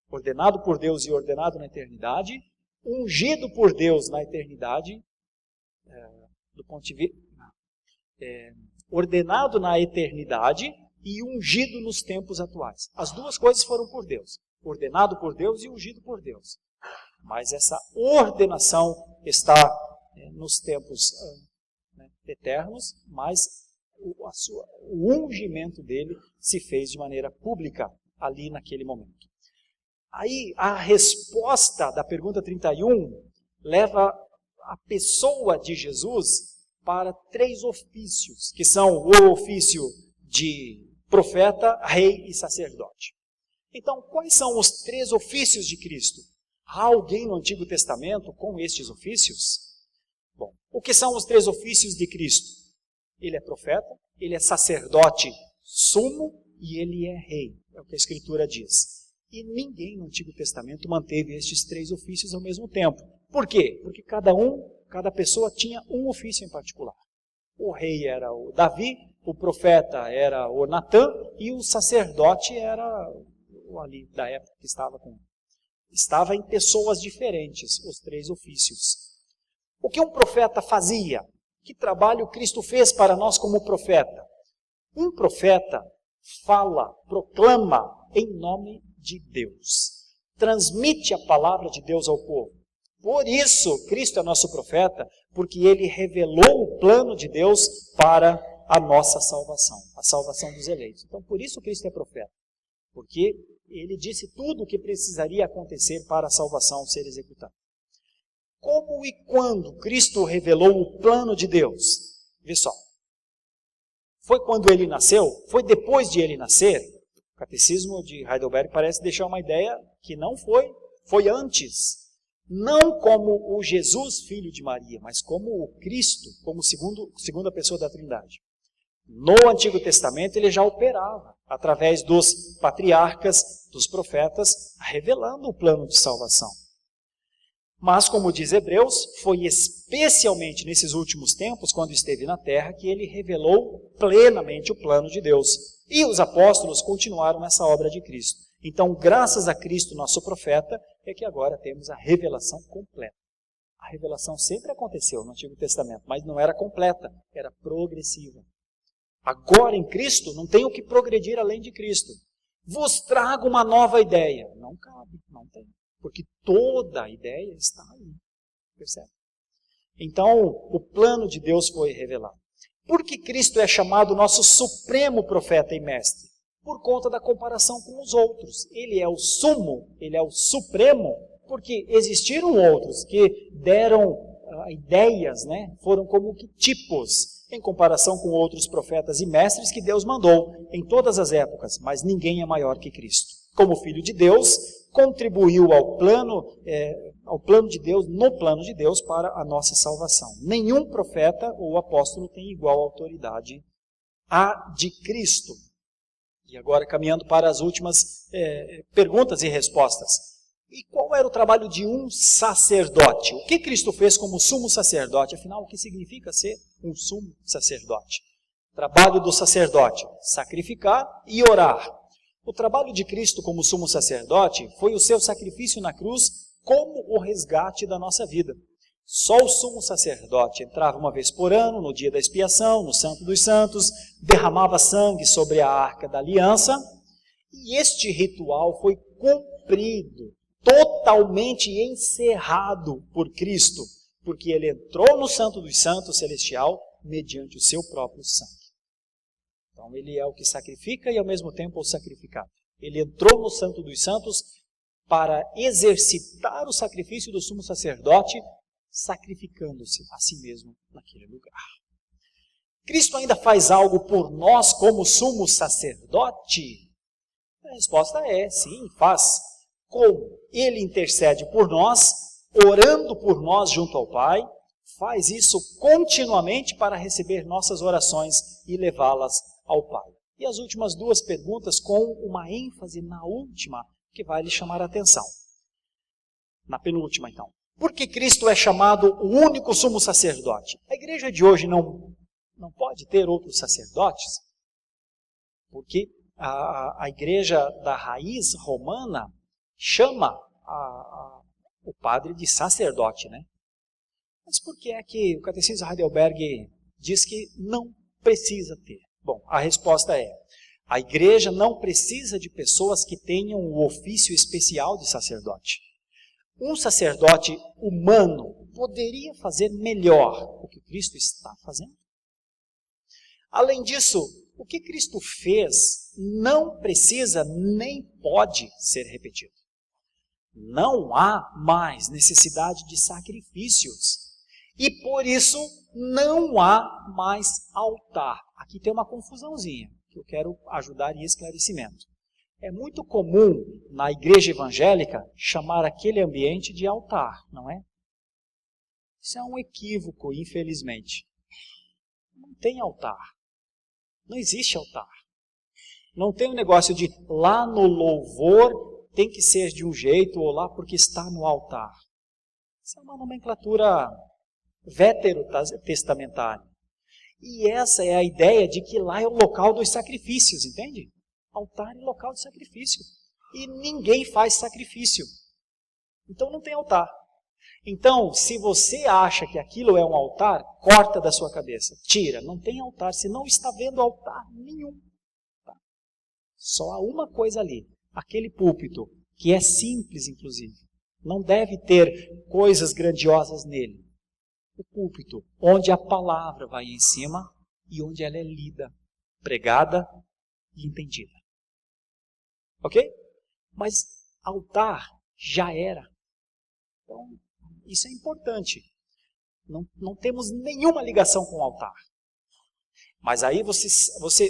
ordenado por Deus e ordenado na eternidade, ungido por Deus na eternidade, do ponto de vista, ordenado na eternidade e ungido nos tempos atuais. As duas coisas foram por Deus, ordenado por Deus e ungido por Deus. Mas essa ordenação está nos tempos eternos, mas o ungimento dele se fez de maneira pública ali naquele momento. Aí a resposta da pergunta 31 leva a pessoa de Jesus para 3 ofícios, que são o ofício de profeta, rei e sacerdote. Então, quais são os 3 ofícios de Cristo? Há alguém no Antigo Testamento com estes ofícios? Bom, o que são os 3 ofícios de Cristo? Ele é profeta, ele é sacerdote sumo e ele é rei, é o que a Escritura diz. E ninguém no Antigo Testamento manteve estes 3 ofícios ao mesmo tempo. Por quê? Porque cada pessoa tinha um ofício em particular. O rei era o Davi, o profeta era o Natã e o sacerdote era o ali da época que estava em pessoas diferentes, os 3 ofícios. O que um profeta fazia? Que trabalho Cristo fez para nós como profeta? Um profeta fala, proclama em nome de Deus. Transmite a palavra de Deus ao povo. Por isso, Cristo é nosso profeta, porque ele revelou o plano de Deus para a nossa salvação, a salvação dos eleitos. Então, por isso Cristo é profeta, porque ele disse tudo o que precisaria acontecer para a salvação ser executada. Como e quando Cristo revelou o plano de Deus? Vê só. Foi quando ele nasceu? Foi depois de ele nascer? O Catecismo de Heidelberg parece deixar uma ideia que não foi, foi antes. Não como o Jesus, filho de Maria, mas como o Cristo, como segunda pessoa da Trindade. No Antigo Testamento ele já operava, através dos patriarcas, dos profetas, revelando o plano de salvação. Mas, como diz Hebreus, foi especialmente nesses últimos tempos, quando esteve na terra, que ele revelou plenamente o plano de Deus. E os apóstolos continuaram nessa obra de Cristo. Então, graças a Cristo, nosso profeta, é que agora temos a revelação completa. A revelação sempre aconteceu no Antigo Testamento, mas não era completa, era progressiva. Agora, em Cristo, não tem o que progredir além de Cristo. Vos trago uma nova ideia. Não cabe, não tem. Porque toda a ideia está ali. Percebe? Então, o plano de Deus foi revelado. Por que Cristo é chamado nosso supremo profeta e mestre? Por conta da comparação com os outros. Ele é o sumo, ele é o supremo, porque existiram outros que deram ideias, né? Foram como que tipos, em comparação com outros profetas e mestres que Deus mandou em todas as épocas, mas ninguém é maior que Cristo. Como Filho de Deus, contribuiu ao plano de Deus, no plano de Deus para a nossa salvação. Nenhum profeta ou apóstolo tem igual autoridade à de Cristo. E agora caminhando para as últimas perguntas e respostas. E qual era o trabalho de um sacerdote? O que Cristo fez como sumo sacerdote? Afinal, o que significa ser um sumo sacerdote? Trabalho do sacerdote: sacrificar e orar. O trabalho de Cristo como sumo sacerdote foi o seu sacrifício na cruz como o resgate da nossa vida. Só o sumo sacerdote entrava uma vez por ano, no dia da expiação, no Santo dos Santos, derramava sangue sobre a arca da aliança, e este ritual foi cumprido, totalmente encerrado por Cristo, porque ele entrou no Santo dos Santos celestial mediante o seu próprio sangue. Então ele é o que sacrifica e ao mesmo tempo o sacrificado. Ele entrou no Santo dos Santos para exercitar o sacrifício do sumo sacerdote, sacrificando-se a si mesmo naquele lugar. Cristo ainda faz algo por nós como sumo sacerdote? A resposta é sim, faz. Como? Ele intercede por nós, orando por nós junto ao Pai, faz isso continuamente para receber nossas orações e levá-las ao Pai. E as últimas 2 perguntas com uma ênfase na última, que vai lhe chamar a atenção. Na penúltima, então. Por que Cristo é chamado o único sumo sacerdote? A igreja de hoje não pode ter outros sacerdotes, porque a igreja da raiz romana chama o padre de sacerdote, né? Mas por que é que o Catecismo de Heidelberg diz que não precisa ter? Bom, a resposta é: a igreja não precisa de pessoas que tenham o ofício especial de sacerdote. Um sacerdote humano poderia fazer melhor o que Cristo está fazendo? Além disso, o que Cristo fez não precisa nem pode ser repetido. Não há mais necessidade de sacrifícios. E por isso não há mais altar. Aqui tem uma confusãozinha que eu quero ajudar em esclarecimento. É muito comum na igreja evangélica chamar aquele ambiente de altar, não é? Isso é um equívoco, infelizmente. Não tem altar. Não existe altar. Não tem um negócio de lá no louvor tem que ser de um jeito ou lá porque está no altar. Isso é uma nomenclatura veterotestamentária. E essa é a ideia de que lá é o local dos sacrifícios, entende? Altar é local de sacrifício. E ninguém faz sacrifício. Então não tem altar. Então, se você acha que aquilo é um altar, corta da sua cabeça. Tira, não tem altar. Você não está vendo altar nenhum. Tá? Só há uma coisa ali. Aquele púlpito, que é simples, inclusive. Não deve ter coisas grandiosas nele. O púlpito, onde a palavra vai em cima e onde ela é lida, pregada e entendida. Ok? Mas altar já era. Então, isso é importante. Não temos nenhuma ligação com o altar. Mas aí você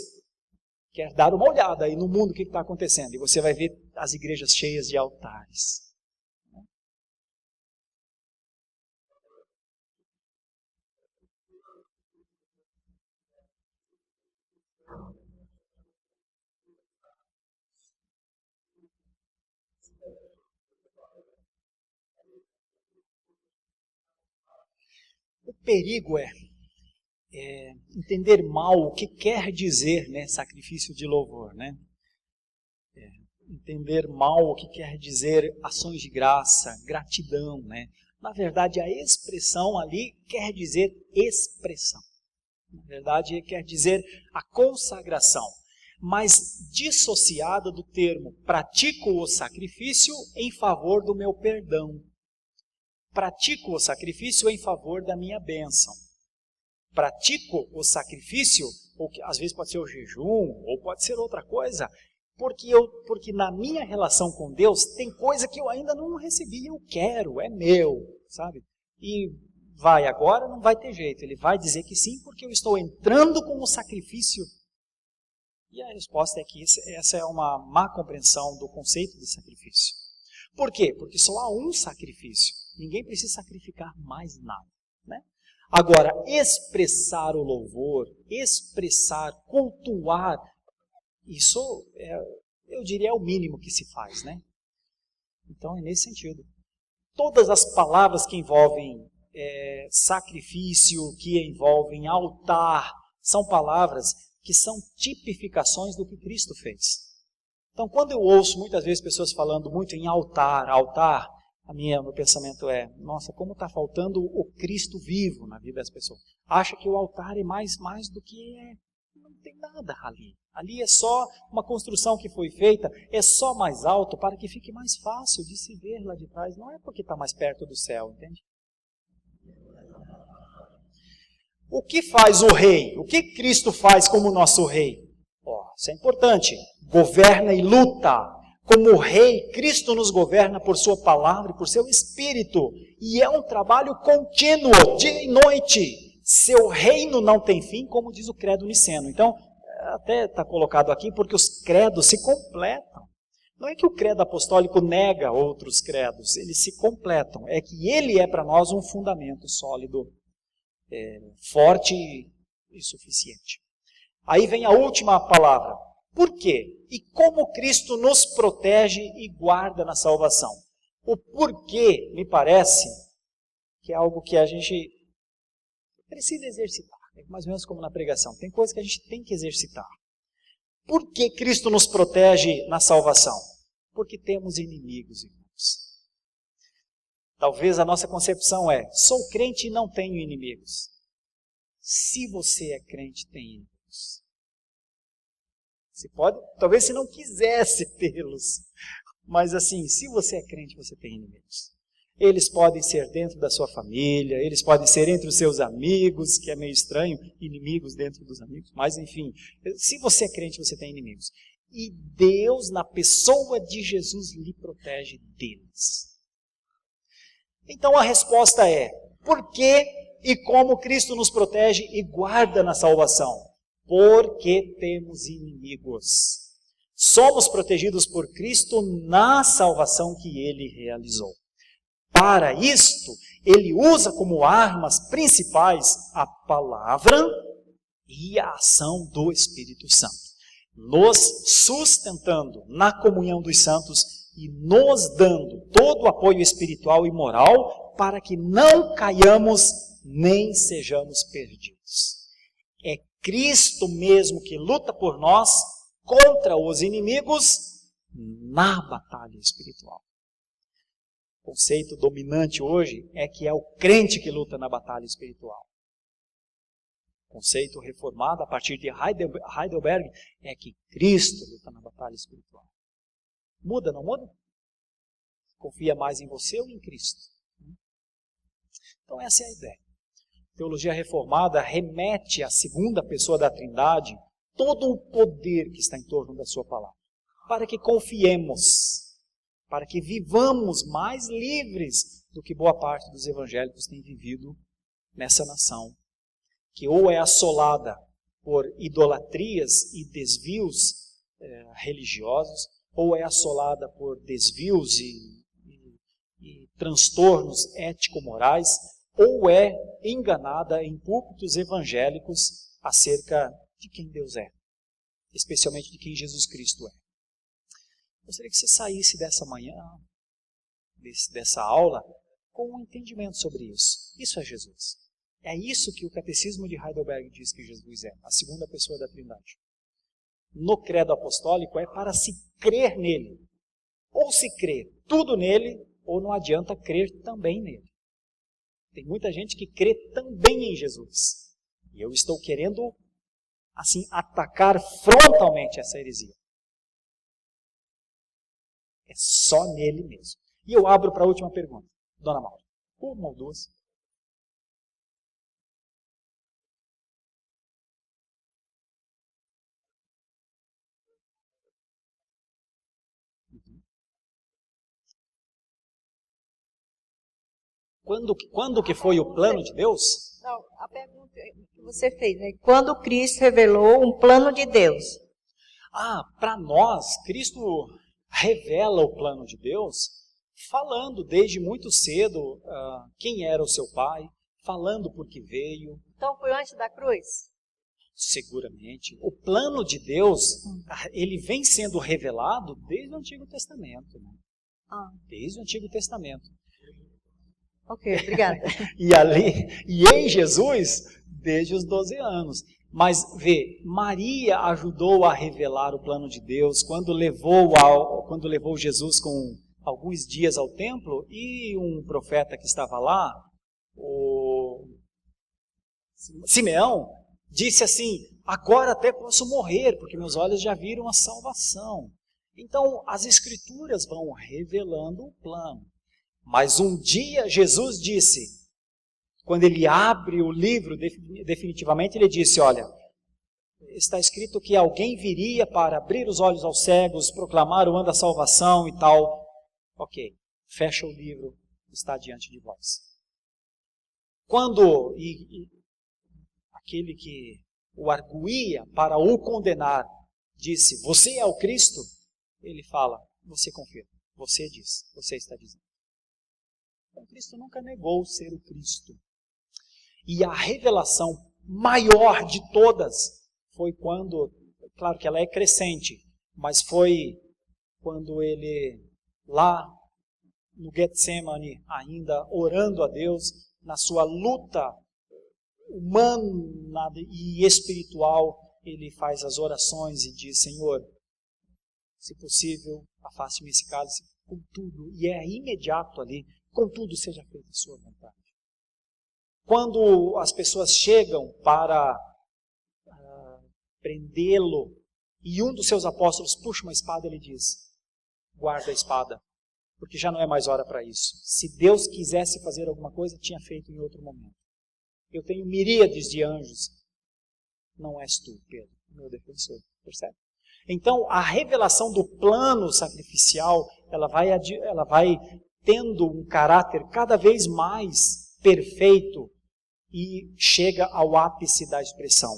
quer dar uma olhada aí no mundo, o que está acontecendo. E você vai ver as igrejas cheias de altares. O perigo é entender mal o que quer dizer, né, sacrifício de louvor, né? Entender mal o que quer dizer ações de graça, gratidão, né? Na verdade, a expressão ali quer dizer expressão. Na verdade, quer dizer a consagração, mas dissociada do termo pratico o sacrifício em favor do meu perdão. Pratico o sacrifício em favor da minha bênção. Pratico o sacrifício, ou que às vezes pode ser o jejum, ou pode ser outra coisa, porque na minha relação com Deus tem coisa que eu ainda não recebi, eu quero, é meu, sabe? E vai agora, não vai ter jeito, ele vai dizer que sim, porque eu estou entrando com o sacrifício. E a resposta é que essa é uma má compreensão do conceito de sacrifício. Por quê? Porque só há um sacrifício, ninguém precisa sacrificar mais nada, né? Agora, expressar o louvor, expressar, cultuar, isso, eu diria, é o mínimo que se faz, né? Então, é nesse sentido. Todas as palavras que envolvem sacrifício, que envolvem altar, são palavras que são tipificações do que Cristo fez. Então, quando eu ouço muitas vezes pessoas falando muito em altar, meu pensamento é, nossa, como está faltando o Cristo vivo na vida das pessoas. Acha que o altar é mais do que é. Não tem nada ali. Ali é só uma construção que foi feita, é só mais alto para que fique mais fácil de se ver lá de trás. Não é porque está mais perto do céu, entende? O que faz o rei? O que Cristo faz como nosso rei? Isso é importante. Governa e luta. Como rei, Cristo nos governa por sua palavra e por seu espírito. E é um trabalho contínuo, dia e noite. Seu reino não tem fim, como diz o credo niceno. Então, até está colocado aqui porque os credos se completam. Não é que o credo apostólico nega outros credos, eles se completam. É que ele é para nós um fundamento sólido, forte e suficiente. Aí vem a última palavra. Por quê? E como Cristo nos protege e guarda na salvação? O porquê, me parece, que é algo que a gente precisa exercitar. É mais ou menos como na pregação. Tem coisas que a gente tem que exercitar. Por que Cristo nos protege na salvação? Porque temos inimigos, irmãos. Talvez a nossa concepção é, sou crente e não tenho inimigos. Se você é crente, tem inimigos. Você pode, talvez você não quisesse tê-los, mas assim, se você é crente, você tem inimigos. Eles podem ser dentro da sua família, eles podem ser entre os seus amigos, que é meio estranho, inimigos dentro dos amigos, mas enfim, se você é crente, você tem inimigos. E Deus, na pessoa de Jesus, lhe protege deles. Então a resposta é, por que e como Cristo nos protege e guarda na salvação? Porque temos inimigos. Somos protegidos por Cristo na salvação que Ele realizou. Para isto, Ele usa como armas principais a palavra e a ação do Espírito Santo, nos sustentando na comunhão dos santos e nos dando todo o apoio espiritual e moral para que não caiamos nem sejamos perdidos. É Cristo mesmo que luta por nós contra os inimigos na batalha espiritual. O conceito dominante hoje é que é o crente que luta na batalha espiritual. O conceito reformado a partir de Heidelberg é que Cristo luta na batalha espiritual. Muda, não muda? Confia mais em você ou em Cristo? Então essa é a ideia. A teologia reformada remete à segunda pessoa da Trindade todo o poder que está em torno da sua palavra, para que confiemos, para que vivamos mais livres do que boa parte dos evangélicos tem vivido nessa nação, que ou é assolada por idolatrias e desvios religiosos, ou é assolada por desvios e transtornos ético-morais, ou é enganada em púlpitos evangélicos acerca de quem Deus é, especialmente de quem Jesus Cristo é. Gostaria que você saísse dessa manhã, dessa aula, com um entendimento sobre isso. Isso é Jesus. É isso que o Catecismo de Heidelberg diz que Jesus é, a segunda pessoa da Trindade. No credo apostólico é para se crer nele. Ou se crer tudo nele, ou não adianta crer também nele. Tem muita gente que crê também em Jesus. E eu estou querendo, assim, atacar frontalmente essa heresia. É só nele mesmo. E eu abro para a última pergunta. Dona Maura, uma ou duas? Quando que foi o plano de Deus? Não, a pergunta que você fez, né? Quando Cristo revelou um plano de Deus? Para nós, Cristo revela o plano de Deus falando desde muito cedo quem era o seu pai, falando por que veio. Então foi antes da cruz? Seguramente. O plano de Deus, ele vem sendo revelado desde o Antigo Testamento. Né? Desde o Antigo Testamento. Ok, obrigada. E em Jesus, desde os 12 anos. Mas, Maria ajudou a revelar o plano de Deus quando levou Jesus com alguns dias ao templo e um profeta que estava lá, o Simeão, disse assim, agora até posso morrer, porque meus olhos já viram a salvação. Então, as Escrituras vão revelando o plano. Mas um dia Jesus disse, quando ele abre o livro definitivamente, ele disse, olha, está escrito que alguém viria para abrir os olhos aos cegos, proclamar o ano da salvação e tal. Ok, fecha o livro, está diante de vós. Quando aquele que o arguía para o condenar disse, você é o Cristo? Ele fala, você confirma, você diz, você está dizendo. Então, Cristo nunca negou ser o Cristo. E a revelação maior de todas foi quando, claro que ela é crescente, mas foi quando ele, lá no Getsemane, ainda orando a Deus, na sua luta humana e espiritual, ele faz as orações e diz, Senhor, se possível, afaste-me esse cálice, contudo, e é imediato ali, contudo seja feita a sua vontade. Quando as pessoas chegam para prendê-lo, e um dos seus apóstolos puxa uma espada, ele diz, guarda a espada, porque já não é mais hora para isso. Se Deus quisesse fazer alguma coisa, tinha feito em outro momento. Eu tenho miríades de anjos. Não és tu, Pedro, meu defensor. Percebe? Então, a revelação do plano sacrificial, ela vai tendo um caráter cada vez mais perfeito e chega ao ápice da expressão.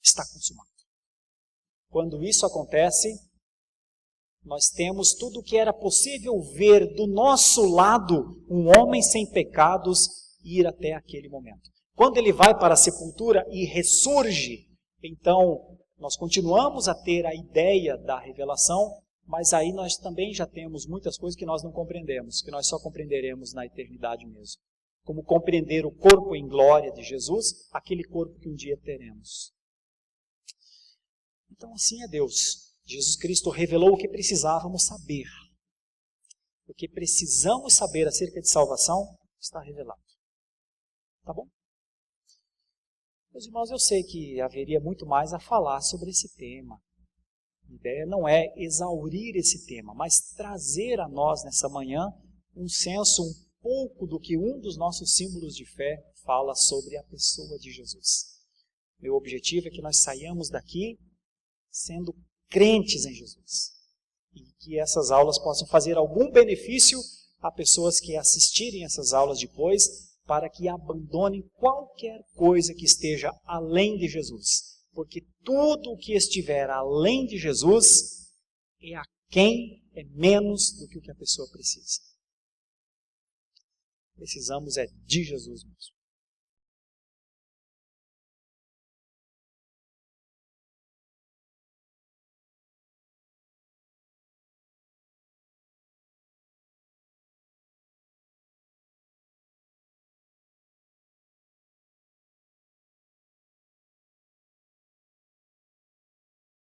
Está consumado. Quando isso acontece, nós temos tudo o que era possível ver do nosso lado, um homem sem pecados ir até aquele momento. Quando ele vai para a sepultura e ressurge, então nós continuamos a ter a ideia da revelação, mas aí nós também já temos muitas coisas que nós não compreendemos, que nós só compreenderemos na eternidade mesmo. Como compreender o corpo em glória de Jesus, aquele corpo que um dia teremos. Então assim é Deus. Jesus Cristo revelou o que precisávamos saber. O que precisamos saber acerca de salvação está revelado. Tá bom? Meus irmãos, eu sei que haveria muito mais a falar sobre esse tema. A ideia não é exaurir esse tema, mas trazer a nós nessa manhã um senso um pouco do que um dos nossos símbolos de fé fala sobre a pessoa de Jesus. Meu objetivo é que nós saiamos daqui sendo crentes em Jesus. E que essas aulas possam fazer algum benefício a pessoas que assistirem essas aulas depois, para que abandonem qualquer coisa que esteja além de Jesus. Porque tudo o que estiver além de Jesus é menos do que o que a pessoa precisa. Precisamos de Jesus mesmo.